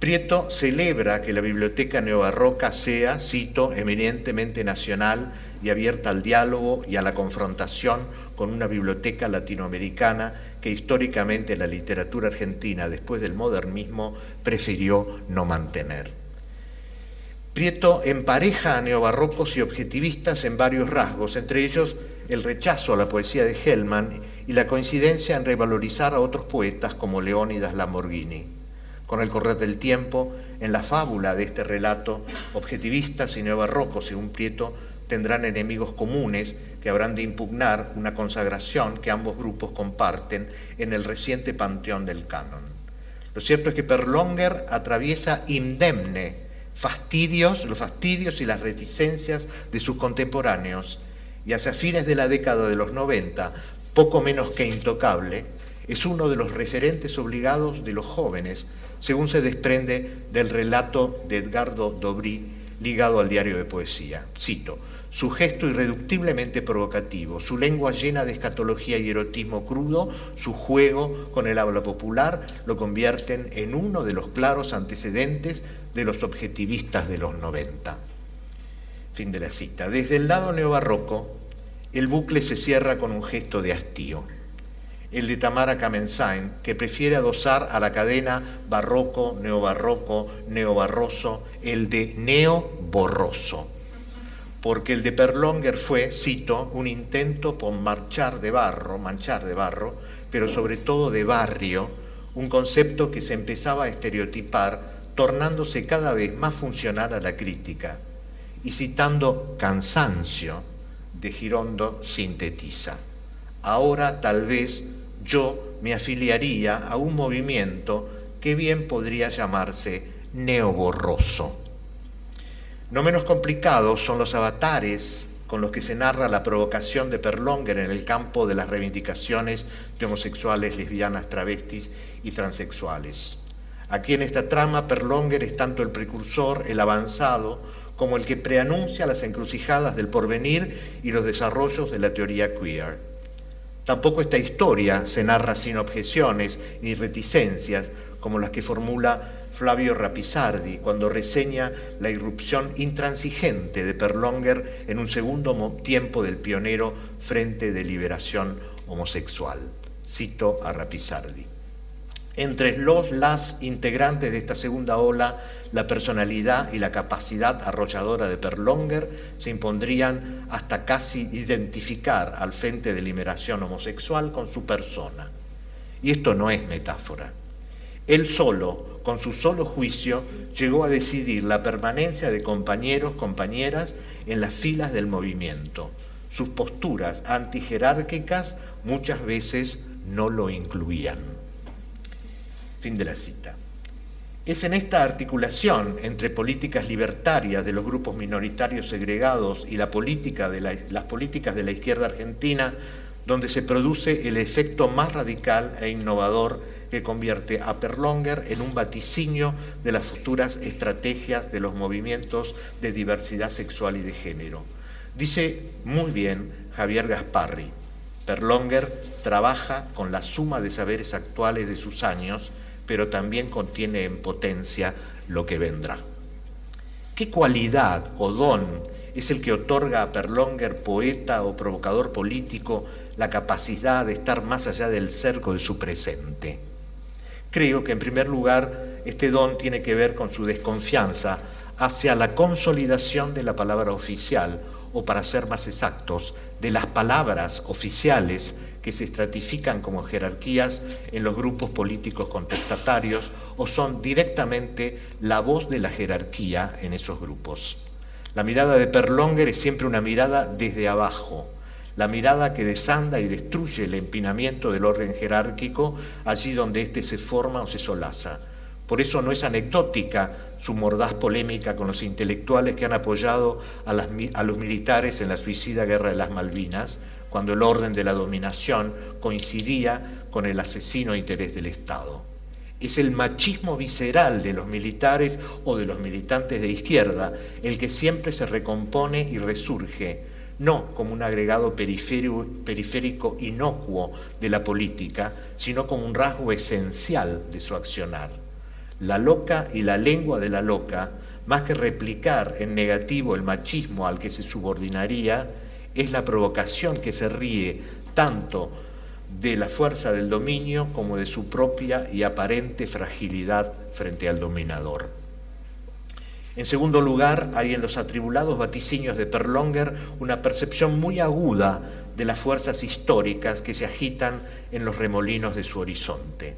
Prieto celebra que la biblioteca neobarroca sea, cito, eminentemente nacional y abierta al diálogo y a la confrontación con una biblioteca latinoamericana que históricamente la literatura argentina, después del modernismo, prefirió no mantener. Prieto empareja a neobarrocos y objetivistas en varios rasgos, entre ellos el rechazo a la poesía de Hellman y la coincidencia en revalorizar a otros poetas como Leónidas Lamborghini. Con el correr del tiempo, en la fábula de este relato, objetivistas y neobarrocos, según Prieto, tendrán enemigos comunes que habrán de impugnar una consagración que ambos grupos comparten en el reciente panteón del canon. Lo cierto es que Perlonger atraviesa indemne los fastidios y las reticencias de sus contemporáneos, y hacia fines de la década de los 90, poco menos que intocable, es uno de los referentes obligados de los jóvenes, según se desprende del relato de Edgardo Dobry ligado al diario de poesía. Cito: su gesto irreductiblemente provocativo, su lengua llena de escatología y erotismo crudo, su juego con el habla popular lo convierten en uno de los claros antecedentes de los objetivistas de los 90. Fin de la cita. Desde el lado neobarroco, el bucle se cierra con un gesto de hastío. El de Tamara Kamensain, que prefiere adosar a la cadena barroco, neobarroso, el de neoborroso. Porque el de Perlonger fue, cito, un intento por manchar de barro, pero sobre todo de barrio, un concepto que se empezaba a estereotipar, tornándose cada vez más funcional a la crítica. Y citando Cansancio, de Girondo, sintetiza: ahora tal vez yo me afiliaría a un movimiento que bien podría llamarse neoborroso. No menos complicados son los avatares con los que se narra la provocación de Perlonger en el campo de las reivindicaciones de homosexuales, lesbianas, travestis y transexuales. Aquí en esta trama Perlonger es tanto el precursor, el avanzado, como el que preanuncia las encrucijadas del porvenir y los desarrollos de la teoría queer. Tampoco esta historia se narra sin objeciones ni reticencias como las que formula Flavio Rapisardi cuando reseña la irrupción intransigente de Perlonger en un segundo tiempo del pionero Frente de Liberación Homosexual. Cito a Rapisardi: entre las integrantes de esta segunda ola, la personalidad y la capacidad arrolladora de Perlonger se impondrían hasta casi identificar al Frente de Liberación Homosexual con su persona. Y esto no es metáfora. Él solo, con su solo juicio, llegó a decidir la permanencia de compañeros, compañeras en las filas del movimiento. Sus posturas antijerárquicas muchas veces no lo incluían. Fin de la cita. Es en esta articulación entre políticas libertarias de los grupos minoritarios segregados y las políticas de la izquierda argentina donde se produce el efecto más radical e innovador que convierte a Perlonger en un vaticinio de las futuras estrategias de los movimientos de diversidad sexual y de género. Dice muy bien Javier Gasparri: Perlonger trabaja con la suma de saberes actuales de sus años, pero también contiene en potencia lo que vendrá. ¿Qué cualidad o don es el que otorga a Perlonger, poeta o provocador político, la capacidad de estar más allá del cerco de su presente? Creo que en primer lugar este don tiene que ver con su desconfianza hacia la consolidación de la palabra oficial, o para ser más exactos, de las palabras oficiales que se estratifican como jerarquías en los grupos políticos contestatarios o son directamente la voz de la jerarquía en esos grupos. La mirada de Perlonger es siempre una mirada desde abajo, la mirada que desanda y destruye el empinamiento del orden jerárquico allí donde éste se forma o se solaza. Por eso no es anecdótica su mordaz polémica con los intelectuales que han apoyado a los militares en la suicida guerra de las Malvinas, cuando el orden de la dominación coincidía con el asesino interés del Estado. Es el machismo visceral de los militares o de los militantes de izquierda el que siempre se recompone y resurge, no como un agregado periférico inocuo de la política, sino como un rasgo esencial de su accionar. La loca y la lengua de la loca, más que replicar en negativo el machismo al que se subordinaría, es la provocación que se ríe tanto de la fuerza del dominio como de su propia y aparente fragilidad frente al dominador. En segundo lugar, hay en los atribulados vaticinios de Perlonger una percepción muy aguda de las fuerzas históricas que se agitan en los remolinos de su horizonte.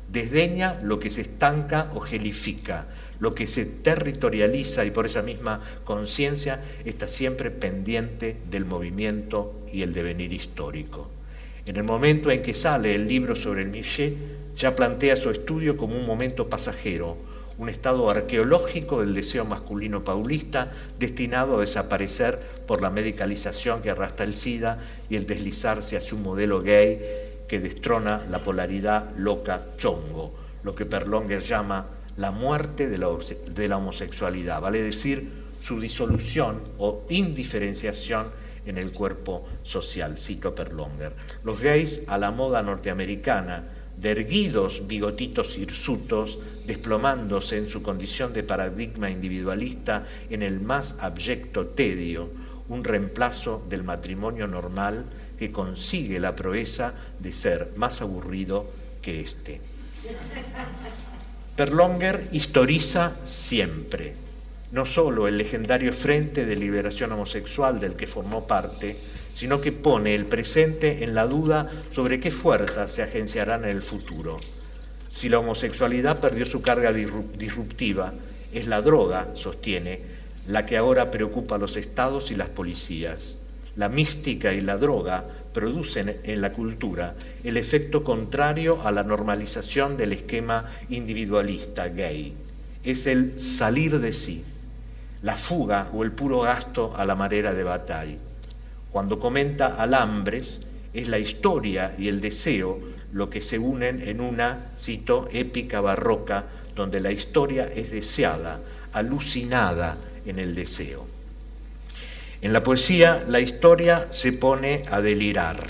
Desdeña lo que se estanca o gelifica, lo que se territorializa, y por esa misma conciencia está siempre pendiente del movimiento y el devenir histórico. En el momento en que sale el libro sobre el Millet, ya plantea su estudio como un momento pasajero, un estado arqueológico del deseo masculino paulista destinado a desaparecer por la medicalización que arrastra el SIDA y el deslizarse hacia un modelo gay que destrona la polaridad loca-chongo, lo que Perlonger llama la muerte de la homosexualidad, vale decir, su disolución o indiferenciación en el cuerpo social, cito a Perlonger. Los gays a la moda norteamericana, de erguidos bigotitos hirsutos, desplomándose en su condición de paradigma individualista en el más abyecto tedio, un reemplazo del matrimonio normal que consigue la proeza de ser más aburrido que este. Perlonger historiza siempre, no solo el legendario Frente de Liberación Homosexual del que formó parte, sino que pone el presente en la duda sobre qué fuerzas se agenciarán en el futuro. Si la homosexualidad perdió su carga disruptiva, es la droga, sostiene, la que ahora preocupa a los estados y las policías. La mística y la droga producen en la cultura el efecto contrario a la normalización del esquema individualista gay. Es el salir de sí, la fuga o el puro gasto a la manera de Bataille. Cuando comenta Alambres, es la historia y el deseo lo que se unen en una, cito, épica barroca, donde la historia es deseada, alucinada en el deseo. En la poesía, la historia se pone a delirar.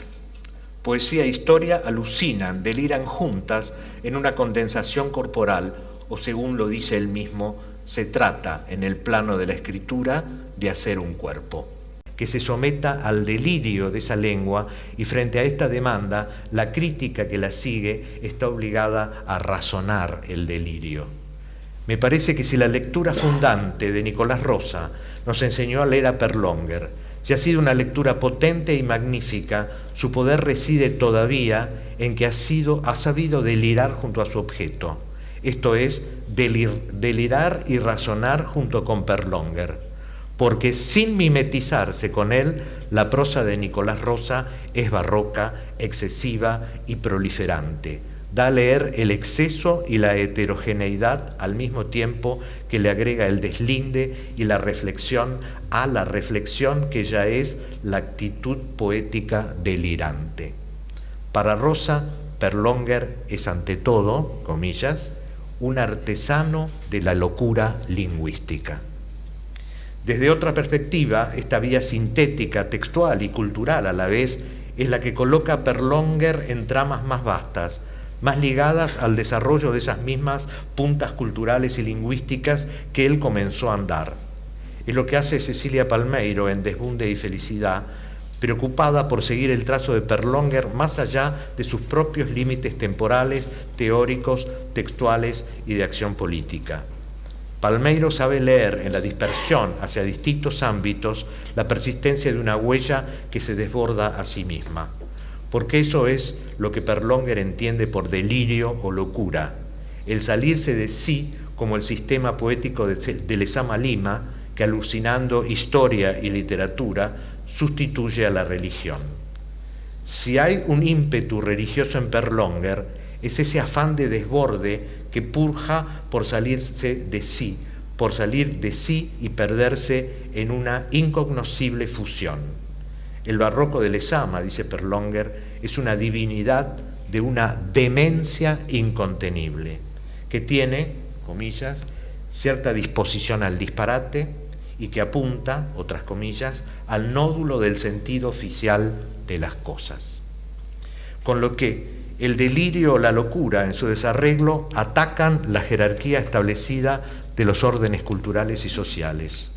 Poesía e historia alucinan, deliran juntas en una condensación corporal, o según lo dice él mismo, se trata, en el plano de la escritura, de hacer un cuerpo que se someta al delirio de esa lengua, y frente a esta demanda, la crítica que la sigue está obligada a razonar el delirio. Me parece que si la lectura fundante de Nicolás Rosa nos enseñó a leer a Perlonger, si ha sido una lectura potente y magnífica, su poder reside todavía en que ha sabido delirar junto a su objeto, esto es, delirar y razonar junto con Perlonger, porque sin mimetizarse con él, la prosa de Nicolás Rosa es barroca, excesiva y proliferante. Da a leer el exceso y la heterogeneidad al mismo tiempo que le agrega el deslinde y la reflexión a la reflexión que ya es la actitud poética delirante. Para Rosa, Perlonger es ante todo, comillas, un artesano de la locura lingüística. Desde otra perspectiva, esta vía sintética, textual y cultural a la vez es la que coloca a Perlonger en tramas más vastas, más ligadas al desarrollo de esas mismas puntas culturales y lingüísticas que él comenzó a andar. Es lo que hace Cecilia Palmeiro en Desbunde y Felicidad, preocupada por seguir el trazo de Perlonger más allá de sus propios límites temporales, teóricos, textuales y de acción política. Palmeiro sabe leer en la dispersión hacia distintos ámbitos la persistencia de una huella que se desborda a sí misma, porque eso es lo que Perlonger entiende por delirio o locura, el salirse de sí como el sistema poético de Lezama Lima, que alucinando historia y literatura sustituye a la religión. Si hay un ímpetu religioso en Perlonger, es ese afán de desborde que purja por salirse de sí, por salir de sí y perderse en una incognoscible fusión. El barroco de Lezama, dice Perlonger, es una divinidad de una demencia incontenible. que tiene, comillas, cierta disposición al disparate y que apunta, otras comillas, al nódulo del sentido oficial de las cosas. Con lo que el delirio o la locura en su desarreglo atacan la jerarquía establecida de los órdenes culturales y sociales.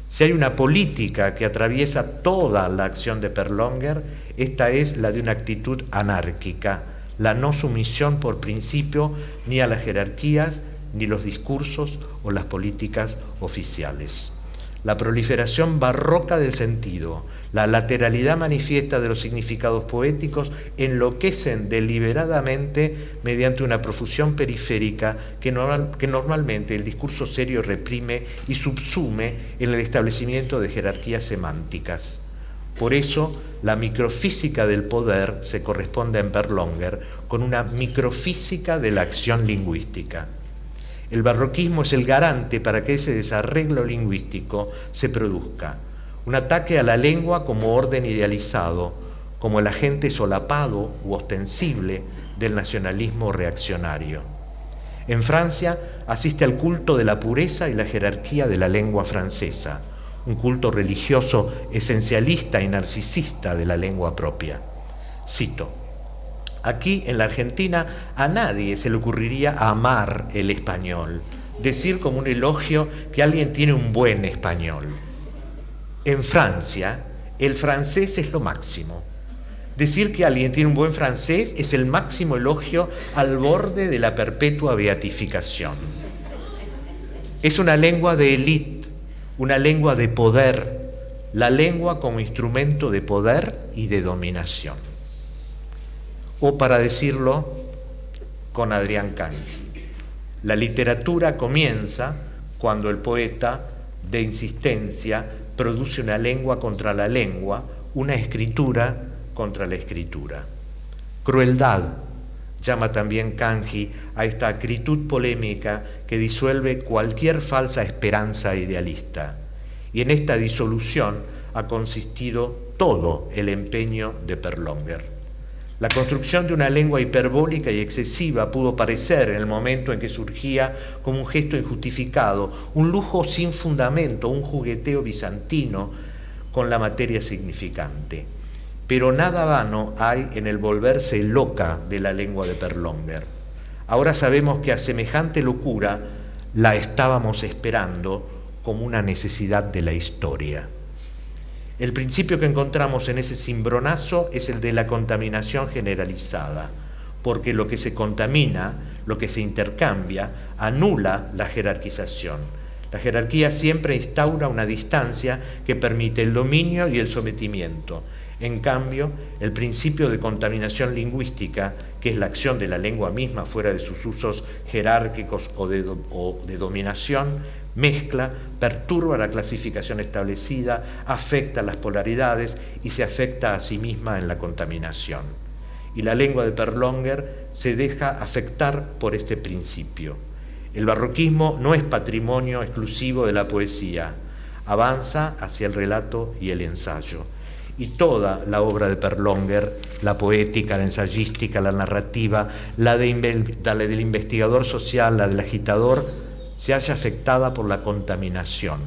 Si hay una política que atraviesa toda la acción de Perlonger, esta es la de una actitud anárquica, la no sumisión por principio ni a las jerarquías, ni los discursos o las políticas oficiales. La proliferación barroca del sentido, la lateralidad manifiesta de los significados poéticos enloquecen deliberadamente mediante una profusión periférica que normalmente el discurso serio reprime y subsume en el establecimiento de jerarquías semánticas. Por eso, la microfísica del poder se corresponde en Perlonger con una microfísica de la acción lingüística. El barroquismo es el garante para que ese desarreglo lingüístico se produzca. Un ataque a la lengua como orden idealizado, como el agente solapado u ostensible del nacionalismo reaccionario. En Francia asiste al culto de la pureza y la jerarquía de la lengua francesa, un culto religioso esencialista y narcisista de la lengua propia. Cito: aquí en la Argentina a nadie se le ocurriría amar el español, decir como un elogio que alguien tiene un buen español. En Francia, el francés es lo máximo. Decir que alguien tiene un buen francés es el máximo elogio al borde de la perpetua beatificación. Es una lengua de élite, una lengua de poder, la lengua como instrumento de poder y de dominación. O para decirlo con Adrián Cangi, la literatura comienza cuando el poeta de insistencia produce una lengua contra la lengua, una escritura contra la escritura. Crueldad llama también Cangi a esta acritud polémica que disuelve cualquier falsa esperanza idealista. Y en esta disolución ha consistido todo el empeño de Perlonger. La construcción de una lengua hiperbólica y excesiva pudo parecer en el momento en que surgía como un gesto injustificado, un lujo sin fundamento, un jugueteo bizantino con la materia significante. Pero nada vano hay en el volverse loca de la lengua de Perlonger. Ahora sabemos que a semejante locura la estábamos esperando como una necesidad de la historia. El principio que encontramos en ese cimbronazo es el de la contaminación generalizada, porque lo que se contamina, lo que se intercambia, anula la jerarquización. La jerarquía siempre instaura una distancia que permite el dominio y el sometimiento. En cambio, el principio de contaminación lingüística, que es la acción de la lengua misma fuera de sus usos jerárquicos o de dominación, mezcla, perturba la clasificación establecida, afecta las polaridades y se afecta a sí misma en la contaminación. Y la lengua de Perlonger se deja afectar por este principio. El barroquismo no es patrimonio exclusivo de la poesía, avanza hacia el relato y el ensayo. Y toda la obra de Perlonger, la poética, la ensayística, la narrativa, la del investigador social, la del agitador, se halla afectada por la contaminación.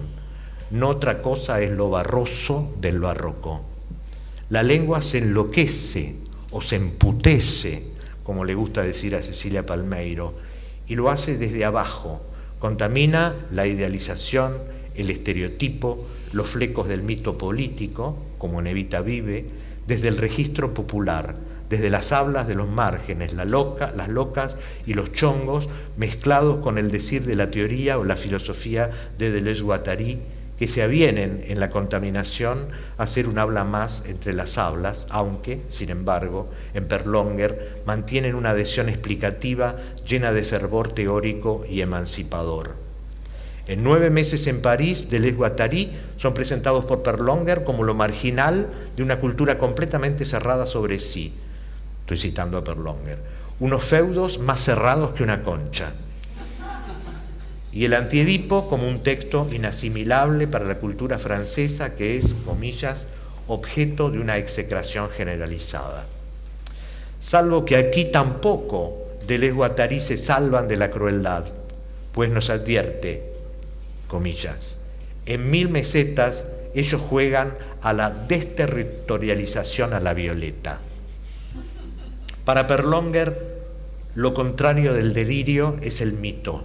No otra cosa es lo barroso del barroco. La lengua se enloquece o se emputece, como le gusta decir a Cecilia Palmeiro, y lo hace desde abajo. Contamina la idealización, el estereotipo, los flecos del mito político, como en Evita Vive, desde el registro popular, desde las hablas de los márgenes, las locas y los chongos, mezclados con el decir de la teoría o la filosofía de Deleuze-Guattari, que se avienen en la contaminación a ser un habla más entre las hablas, aunque, sin embargo, en Perlonger mantienen una adhesión explicativa llena de fervor teórico y emancipador. En 9 meses en París, Deleuze-Guattari son presentados por Perlonger como lo marginal de una cultura completamente cerrada sobre sí. Estoy citando a Perlonger. Unos feudos más cerrados que una concha. Y el Antiedipo como un texto inasimilable para la cultura francesa que es, comillas, objeto de una execración generalizada. Salvo que aquí tampoco Deleuze Guattari se salvan de la crueldad, pues nos advierte, comillas, en 1000 mesetas ellos juegan a la desterritorialización a la violeta. Para Perlonger, lo contrario del delirio es el mito.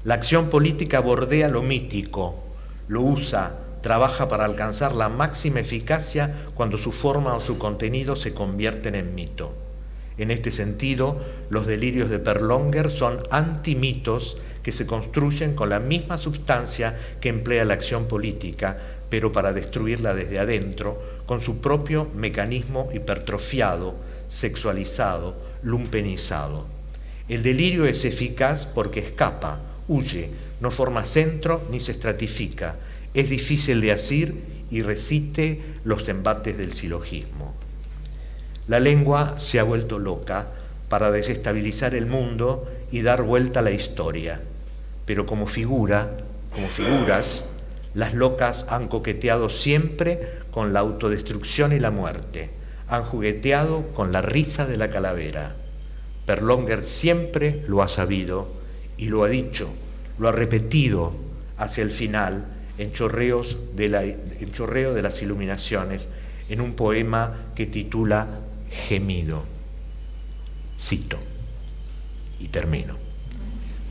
La acción política bordea lo mítico, lo usa, trabaja para alcanzar la máxima eficacia cuando su forma o su contenido se convierten en mito. En este sentido, los delirios de Perlonger son antimitos que se construyen con la misma sustancia que emplea la acción política, pero para destruirla desde adentro, con su propio mecanismo hipertrofiado, sexualizado, lumpenizado. El delirio es eficaz porque escapa, huye, no forma centro ni se estratifica, es difícil de asir y resiste los embates del silogismo. La lengua se ha vuelto loca para desestabilizar el mundo y dar vuelta a la historia, pero como figuras, las locas han coqueteado siempre con la autodestrucción y la muerte, han jugueteado con la risa de la calavera. Perlonger siempre lo ha sabido y lo ha dicho, lo ha repetido hacia el final en chorreo de las iluminaciones, en un poema que titula Gemido. Cito y termino.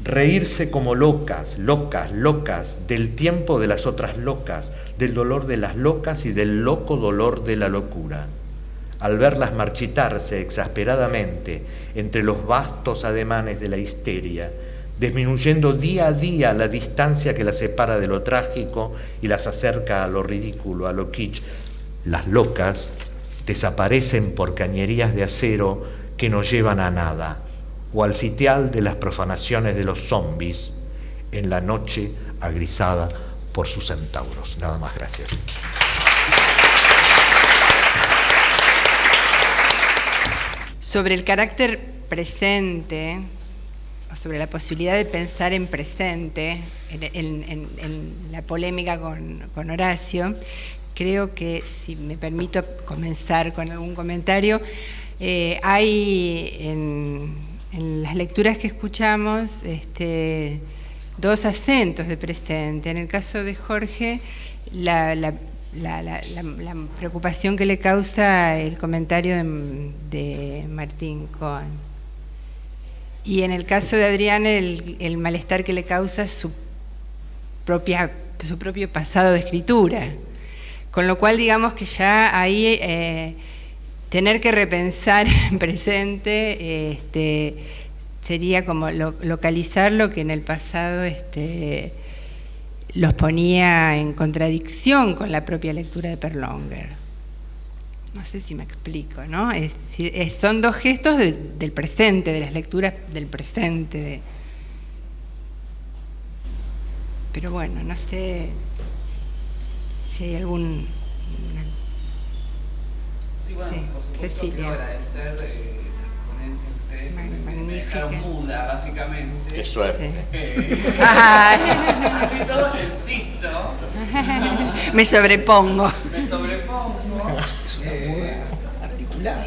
Reírse como locas, locas, locas, del tiempo de las otras locas, del dolor de las locas y del loco dolor de la locura. Al verlas marchitarse exasperadamente entre los vastos ademanes de la histeria, disminuyendo día a día la distancia que las separa de lo trágico y las acerca a lo ridículo, a lo kitsch, las locas desaparecen por cañerías de acero que no llevan a nada, o al sitial de las profanaciones de los zombies en la noche agrisada por sus centauros. Nada más, gracias. Sobre el carácter presente, o sobre la posibilidad de pensar en presente, en la polémica con Horacio, creo que, si me permito comenzar con algún comentario, hay en las lecturas que escuchamos dos acentos de presente. En el caso de Jorge, la preocupación que le causa el comentario de Martín Cohen. Y en el caso de Adrián, el malestar que le causa su propio pasado de escritura. Con lo cual, digamos que ya ahí tener que repensar en presente sería como localizar lo que en el pasado los ponía en contradicción con la propia lectura de Perlonger. No sé si me explico, ¿no? Es decir, son dos gestos del presente, de las lecturas del presente. Pero bueno, no sé si hay algún... Sí, bueno, sí, por supuesto, Cecilia. quiero agradecer la ponencia a ustedes, que me dejaron muda, básicamente. Qué suerte. Así todo, insisto. Me sobrepongo. Es una muda articulada.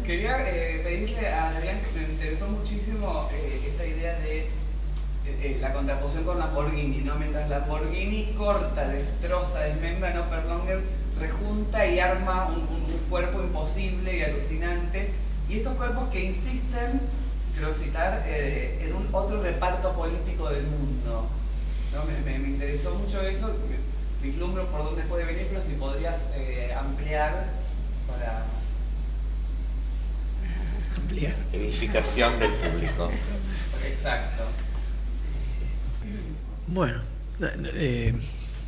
Quería pedirle a Adrián, que me interesó muchísimo esta idea de la contraposición con Lamborghini, ¿no? Mientras Lamborghini corta, destroza, desmembra, ¿no? Perlonger rejunta y arma un cuerpo imposible y alucinante. Y estos cuerpos que insisten, quiero citar, en un otro reparto político del mundo, ¿no? Me interesó mucho eso, vislumbro por dónde puede venir, pero si podrías ampliar para... Ampliar. Edificación del público. Exacto. Bueno,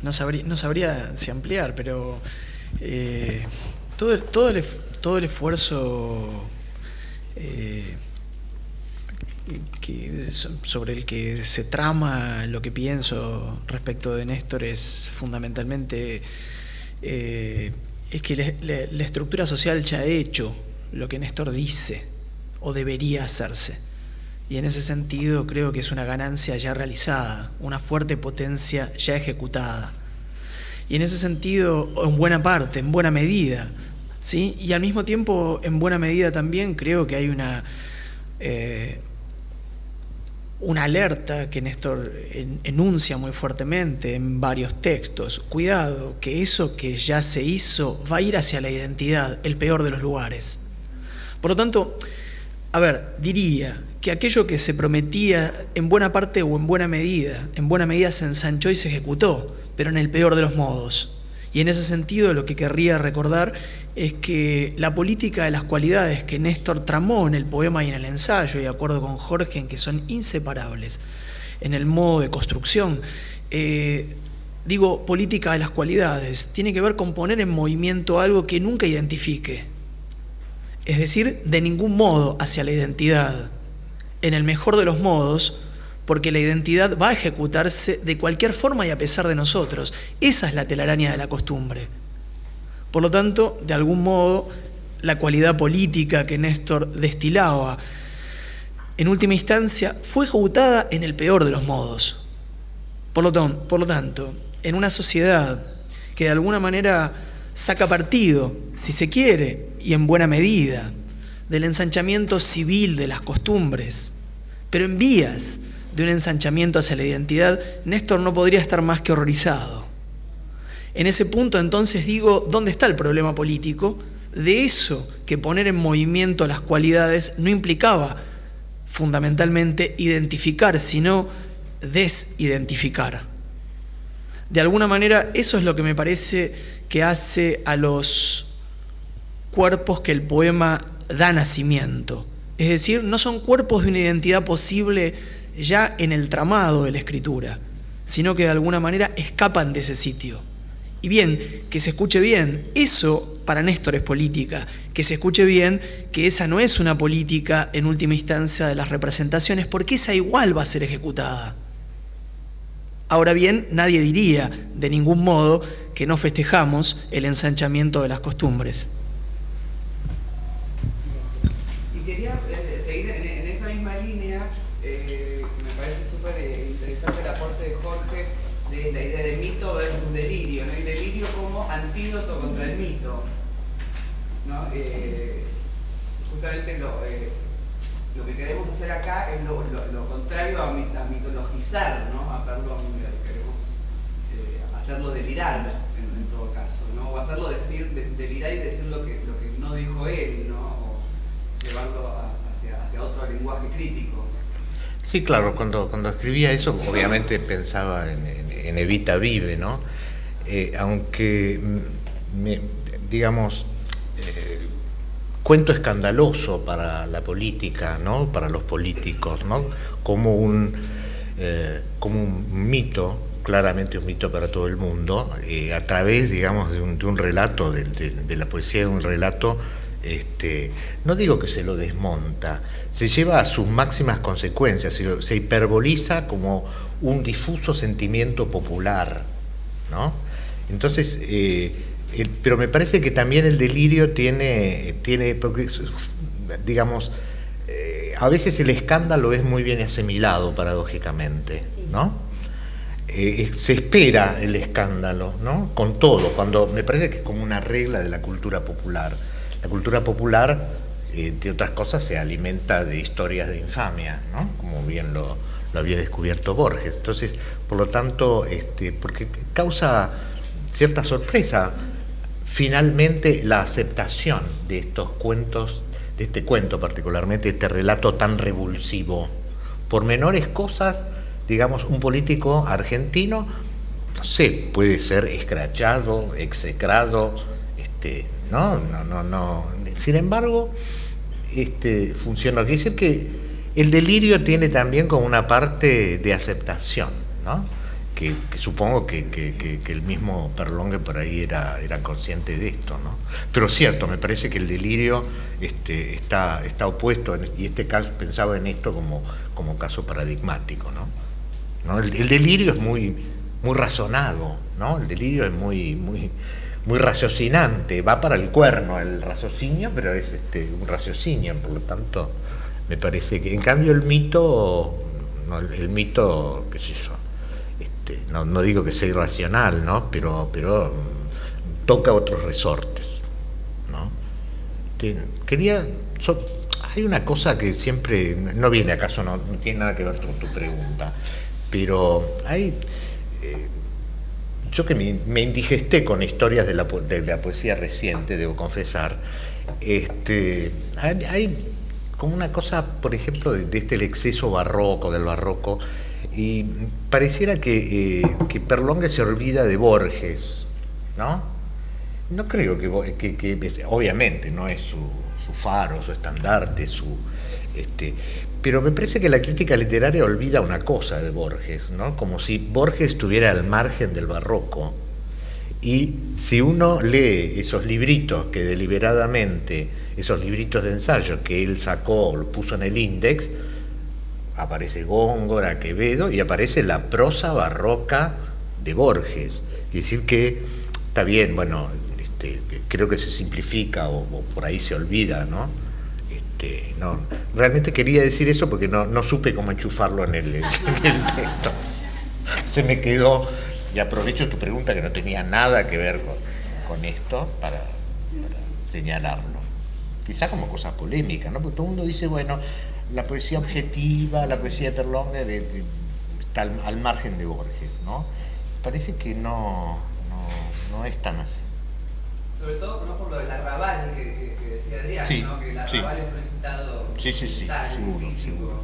no sabría si ampliar, pero todo el esfuerzo sobre el que se trama lo que pienso respecto de Néstor es fundamentalmente es que la estructura social ya ha hecho lo que Néstor dice o debería hacerse. Y en ese sentido creo que es una ganancia ya realizada, una fuerte potencia ya ejecutada. Y en ese sentido, en buena parte, en buena medida, ¿sí? Y al mismo tiempo, en buena medida también creo que hay una alerta que Néstor enuncia muy fuertemente en varios textos. Cuidado, que eso que ya se hizo va a ir hacia la identidad, el peor de los lugares. Por lo tanto, diría que aquello que se prometía en buena parte o en buena medida se ensanchó y se ejecutó, pero en el peor de los modos. Y en ese sentido lo que querría recordar es que la política de las cualidades que Néstor tramó en el poema y en el ensayo, y de acuerdo con Jorge, en que son inseparables en el modo de construcción, política de las cualidades, tiene que ver con poner en movimiento algo que nunca identifique. Es decir, de ningún modo hacia la identidad, en el mejor de los modos, porque la identidad va a ejecutarse de cualquier forma y a pesar de nosotros. Esa es la telaraña de la costumbre. Por lo tanto, de algún modo, la cualidad política que Néstor destilaba, en última instancia, fue ejecutada en el peor de los modos. Por lo tanto, en una sociedad que de alguna manera saca partido, si se quiere, y en buena medida, del ensanchamiento civil de las costumbres, pero en vías de un ensanchamiento hacia la identidad, Néstor no podría estar más que horrorizado. En ese punto, entonces, ¿dónde está el problema político? De eso que poner en movimiento las cualidades no implicaba fundamentalmente identificar, sino desidentificar. De alguna manera, eso es lo que me parece que hace a los cuerpos que el poema da nacimiento. Es decir, no son cuerpos de una identidad posible ya en el tramado de la escritura, sino que de alguna manera escapan de ese sitio. Y bien, que se escuche bien, eso para Néstor es política, que se escuche bien que esa no es una política en última instancia de las representaciones, porque esa igual va a ser ejecutada. Ahora bien, nadie diría de ningún modo que no festejamos el ensanchamiento de las costumbres. Y quería seguir en esa misma línea, me parece súper interesante el aporte de Jorge de la idea de mito versus delirio, ¿no? Y delirio como antídoto contra el mito, ¿no? Justamente lo que queremos hacer acá es lo contrario a mitologizar, ¿no? Queremos hacerlo delirar en todo caso, ¿no? O hacerlo delirar y decir lo que no dijo él, ¿no? O llevarlo hacia otro lenguaje crítico. Sí, claro, cuando escribía eso, obviamente pensaba en Evita Vive, ¿no? Aunque, cuento escandaloso para la política, ¿no? Para los políticos, ¿no? Como un mito, claramente un mito para todo el mundo, a través, digamos, de un relato, de la poesía, de un relato, no digo que se lo desmonta, se lleva a sus máximas consecuencias, se hiperboliza como un difuso sentimiento popular, ¿no? Entonces, pero me parece que también el delirio tiene porque, digamos, a veces el escándalo es muy bien asimilado, paradójicamente, ¿no? Se espera el escándalo, ¿no? Con todo, cuando me parece que es como una regla de la cultura popular. La cultura popular, entre otras cosas, se alimenta de historias de infamia, ¿no? Como bien lo había descubierto Borges. Entonces, por lo tanto, porque causa cierta sorpresa, finalmente, la aceptación de estos cuentos, de este cuento particularmente, este relato tan revulsivo. Por menores cosas, digamos, un político argentino, no sé, puede ser escrachado, execrado, no. Sin embargo, funciona. Quiere decir que el delirio tiene también como una parte de aceptación, ¿no? Que supongo que el mismo Perlongue por ahí era consciente de esto, ¿no? Pero cierto, me parece que el delirio está opuesto, y este caso, pensaba en esto como caso paradigmático, ¿no? El delirio es muy razonado, ¿no? El delirio es muy raciocinante, va para el cuerno el raciocinio, pero es un raciocinio, por lo tanto, me parece que, en cambio, el mito, qué sé yo, no digo que sea irracional, ¿no? Pero toca otros resortes, ¿no? hay una cosa que siempre, no viene acaso, no tiene nada que ver con tu pregunta, pero hay... yo que me indigesté con historias de la poesía reciente, debo confesar, hay como una cosa, por ejemplo, de el exceso barroco, del barroco, y pareciera que Perlongue se olvida de Borges, ¿no? No creo que obviamente no es su faro, su estandarte, pero me parece que la crítica literaria olvida una cosa de Borges, ¿no? Como si Borges estuviera al margen del barroco. Y si uno lee esos libritos que deliberadamente, esos libritos de ensayo que él sacó, lo puso en el Índex, aparece Góngora, Quevedo, y aparece la prosa barroca de Borges. Es decir que, está bien, bueno, creo que se simplifica o por ahí se olvida, ¿no? No, realmente quería decir eso porque no supe cómo enchufarlo en el texto. Se me quedó, y aprovecho tu pregunta que no tenía nada que ver con esto para señalarlo. Quizá como cosa polémica, ¿no? Porque todo el mundo dice, bueno, la poesía objetiva, la poesía de Perlongue está al margen de Borges, ¿no? Parece que no es tan así. Sobre todo, ¿no?, por lo del arrabal que decía Adrián, sí, ¿no? Que el arrabal es un estado seguro.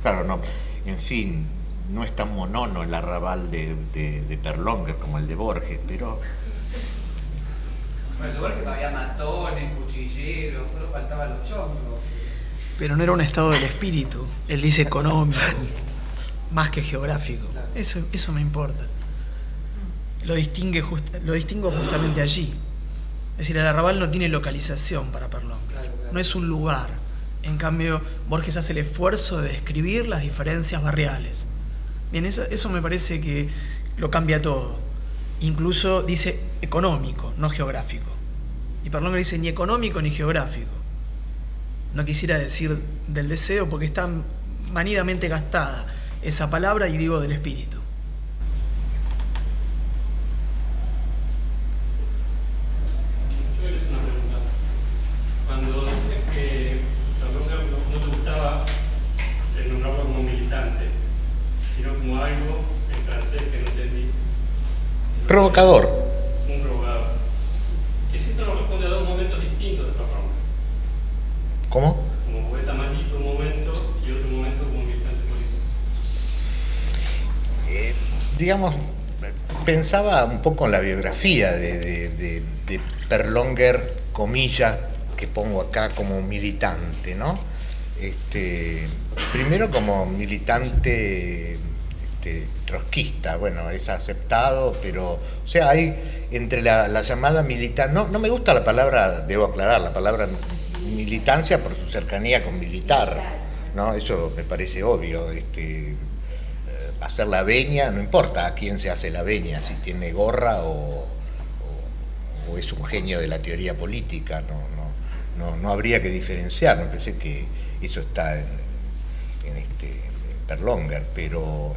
Claro, no, en fin, no es tan monono el arrabal de Perlongue como el de Borges, pero... Bueno, el de Borges había matones, cuchilleros, solo faltaban los chongos. Pero no era un estado del espíritu, él dice económico, más que geográfico. Claro. Eso me importa. Lo distingo justamente allí. Es decir, el arrabal no tiene localización para Perlongue, claro. No es un lugar. En cambio, Borges hace el esfuerzo de describir las diferencias barriales. Bien, eso me parece que lo cambia todo. Incluso dice económico, no geográfico. Y Perlongue dice ni económico ni geográfico. No quisiera decir del deseo porque está manidamente gastada esa palabra y digo del espíritu. Provocador. Un provocador. Y esto nos responde a dos momentos distintos de Perlongue. ¿Cómo? Como poeta maldito un momento y otro momento como militante político. Digamos, pensaba un poco en la biografía de Perlonger, comillas, que pongo acá como militante, ¿no? Primero como militante trotskista, bueno, es aceptado, pero, o sea, hay entre la llamada militancia, no me gusta la palabra, debo aclarar, la palabra militancia por su cercanía con militar, ¿no? Eso me parece obvio, hacer la veña, no importa a quién se hace la veña, si tiene gorra o es un genio de la teoría política, no habría que diferenciar, me parece que eso está en Perlonger, pero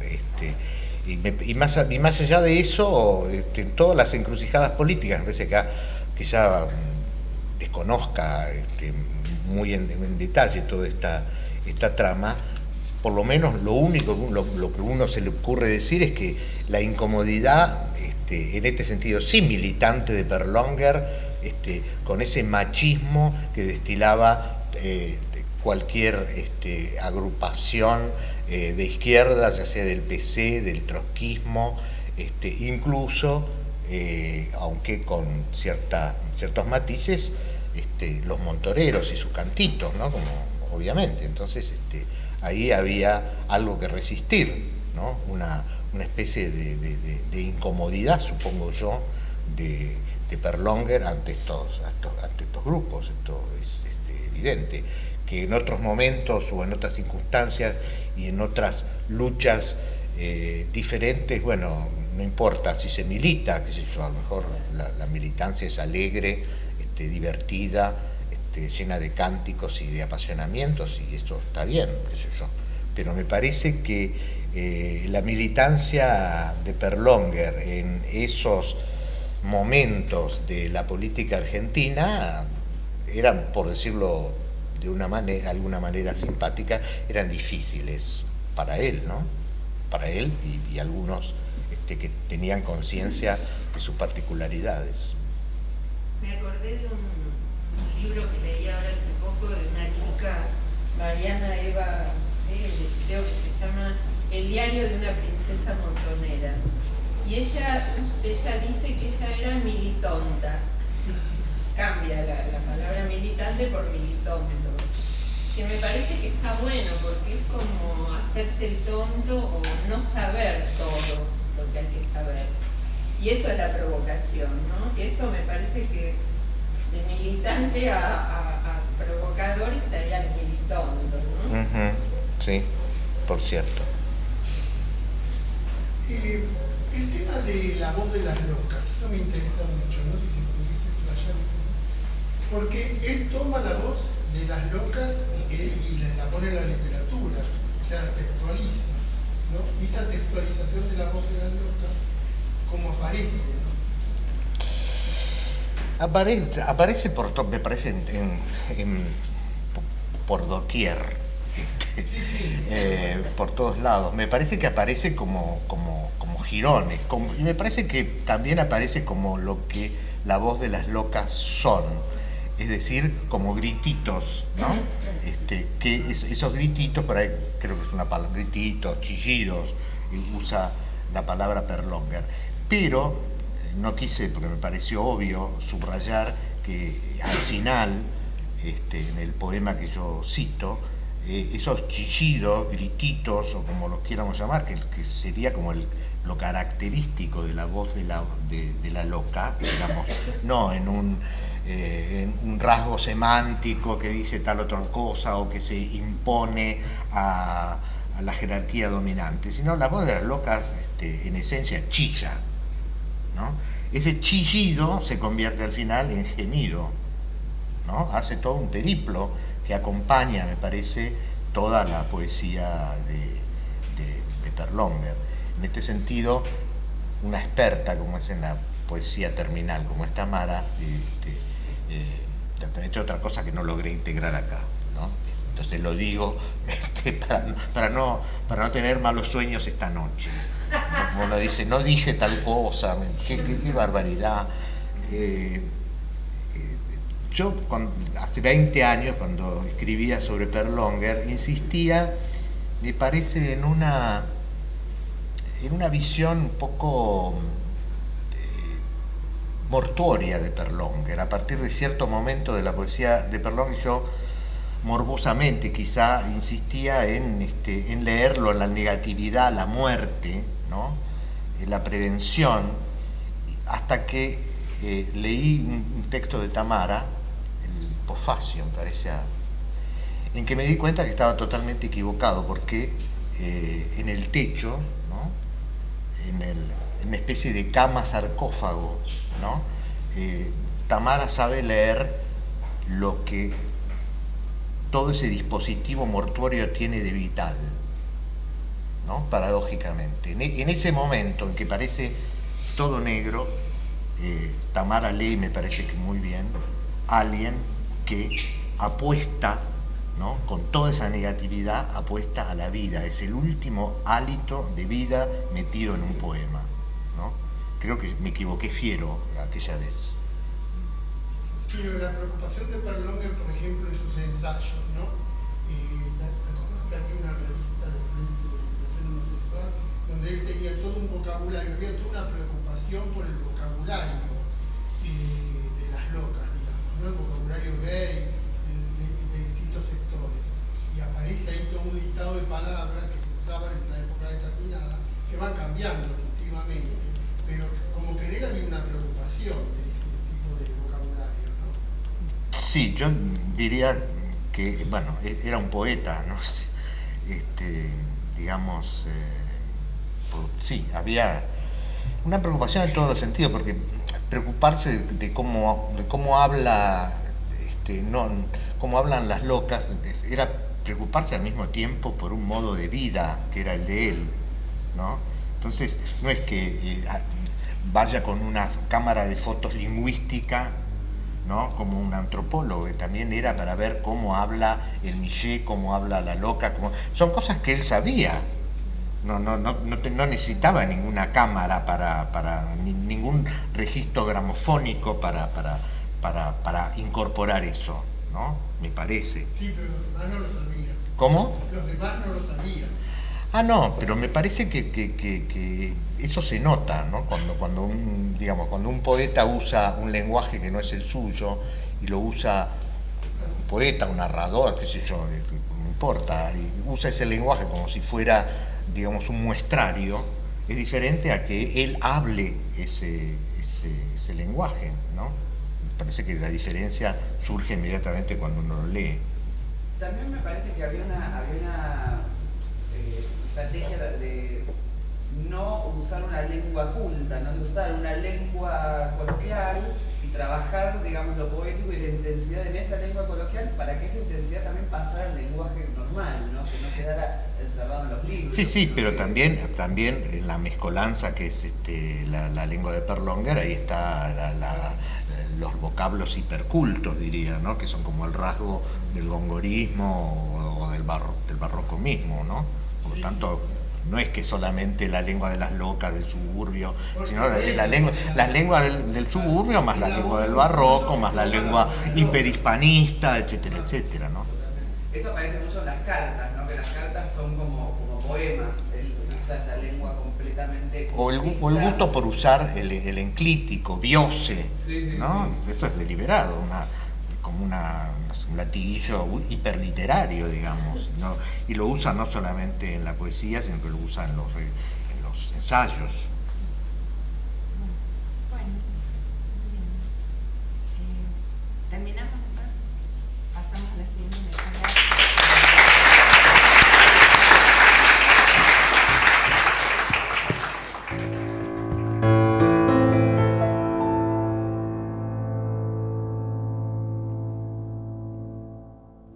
y más allá de eso, en todas las encrucijadas políticas, me parece que ya desconozca muy en detalle toda esta trama, por lo menos lo que uno se le ocurre decir es que la incomodidad, en este sentido sí militante de Perlonger, con ese machismo que destilaba cualquier agrupación de izquierda, ya sea del PC, del trotskismo, incluso, aunque con ciertos matices, los montoreros y sus cantitos, ¿no? Como obviamente. Entonces, ahí había algo que resistir, ¿no? Una especie de incomodidad, supongo yo, de Perlonger ante estos grupos. Esto es evidente, que en otros momentos o en otras circunstancias y en otras luchas diferentes, bueno, no importa si se milita, qué sé yo, a lo mejor la militancia es alegre, divertida, llena de cánticos y de apasionamientos, y esto está bien, qué sé yo, pero me parece que la militancia de Perlonger en esos momentos de la política argentina eran, por decirlo de alguna manera simpática, eran difíciles para él, ¿no? Para él y algunos que tenían conciencia de sus particularidades. Me acordé de un libro que leí ahora hace poco de una chica, Mariana Eva, creo que se llama El diario de una princesa montonera. Y ella dice que ella era militonta. Cambia la palabra militante por militonto. Que me parece que está bueno porque es como hacerse el tonto o no saber todo lo que hay que saber. Y eso es la provocación, ¿no? Eso me parece que de militante a provocador estaría el militonto, ¿no? Uh-huh. Sí, por cierto. El tema de la voz de las locas, eso me interesa mucho, no sé si pudiese explayar un poco. Porque él toma la voz de las locas y la pone en la literatura, o sea, la textualiza, ¿no? Y esa textualización de la voz de las locas, ¿cómo aparece, no? Aparece por todo, me parece por doquier, por todos lados. Me parece que aparece como jirones, y me parece que también aparece como lo que la voz de las locas son, es decir, como grititos, ¿no? Que esos grititos, por ahí creo que es una palabra, grititos, chillidos, usa la palabra Perlonger, pero no quise, porque me pareció obvio, subrayar que al final, en el poema que yo cito, esos chillidos, grititos, o como los quieramos llamar, que sería como lo característico de la voz de la loca, digamos, no en un rasgo semántico que dice tal o tal cosa o que se impone a la jerarquía dominante, sino la voz de las locas en esencia chilla, ¿no? Ese chillido se convierte al final en gemido, ¿no? Hace todo un periplo que acompaña, me parece, toda la poesía de Perlonger. En este sentido, una experta como es en la poesía terminal, como es Tamara, entre otra cosa que no logré integrar acá, ¿no? Entonces lo digo para no tener malos sueños esta noche. Como uno dice, no dije tal cosa, qué barbaridad. Yo hace 20 años, cuando escribía sobre Perlonger, insistía, me parece, en una visión un poco mortuoria de Perlonger. A partir de cierto momento de la poesía de Perlonger, yo morbosamente quizá insistía en leerlo, en la negatividad, la muerte, ¿no? La prevención, hasta que leí un texto de Tamara, el Posfacio, me parece, en que me di cuenta que estaba totalmente equivocado, porque en el techo, ¿no? en una especie de cama sarcófago, ¿no? Tamara sabe leer lo que todo ese dispositivo mortuorio tiene de vital, ¿no? Paradójicamente. En ese momento en que parece todo negro, Tamara lee, me parece que muy bien, alguien que apuesta, ¿no? Con toda esa negatividad, apuesta a la vida. Es el último hálito de vida metido en un poema, ¿no? Creo que me equivoqué fiero aquella vez. Pero la preocupación de Perlonger, por ejemplo, en sus ensayos, ¿no? Que había una revista de frente de educación homosexual, donde él tenía todo un vocabulario, había toda una preocupación por el vocabulario de las locas, digamos, ¿no? El vocabulario gay, de distintos sectores. Y aparece ahí todo un listado de palabras que se usaban en una época determinada, que van cambiando últimamente, pero como que en él había una preocupación de ese tipo de vocabulario, ¿no? Sí, yo diría que, bueno, era un poeta, ¿no? Digamos, sí, había una preocupación en todos los sentidos, porque preocuparse de cómo habla, cómo hablan las locas, era preocuparse al mismo tiempo por un modo de vida que era el de él, ¿no? Entonces, no es que vaya con una cámara de fotos lingüística, ¿no? Como un antropólogo, también era para ver cómo habla el Millet, cómo habla la loca, son cosas que él sabía. No necesitaba ninguna cámara ningún registro gramofónico para incorporar eso, ¿no? Me parece. Sí, pero los demás no lo sabían. ¿Cómo? Los demás no lo sabían. No, pero me parece que eso se nota, ¿no? Cuando un poeta usa un lenguaje que no es el suyo y lo usa un poeta, un narrador, qué sé yo, no importa, y usa ese lenguaje como si fuera, digamos, un muestrario, es diferente a que él hable ese lenguaje, ¿no? Me parece que la diferencia surge inmediatamente cuando uno lo lee. También me parece que había una estrategia de no usar una lengua culta, no de usar una lengua coloquial y trabajar, digamos, lo poético y la intensidad en esa lengua coloquial para que esa intensidad también pasara al lenguaje normal, ¿no? Que no quedara encerrado en los libros. Sí, pero también en la mezcolanza que es la lengua de Perlonger, ahí está los vocablos hipercultos, diría, ¿no? Que son como el rasgo del gongorismo o del barroco mismo, ¿no? Por lo tanto, no es que solamente la lengua de las locas del suburbio, sino las lenguas del suburbio más la lengua del barroco, más la lengua hiperhispanista, etcétera, etcétera, ¿no? Eso aparece mucho en las cartas, ¿no? Que las cartas son como poemas, él usa esa lengua completamente... O el gusto por usar el enclítico, biose, ¿no? Eso es deliberado, como un latiguillo hiperliterario, digamos, ¿no? Y lo usa no solamente en la poesía, sino que lo usa en los ensayos.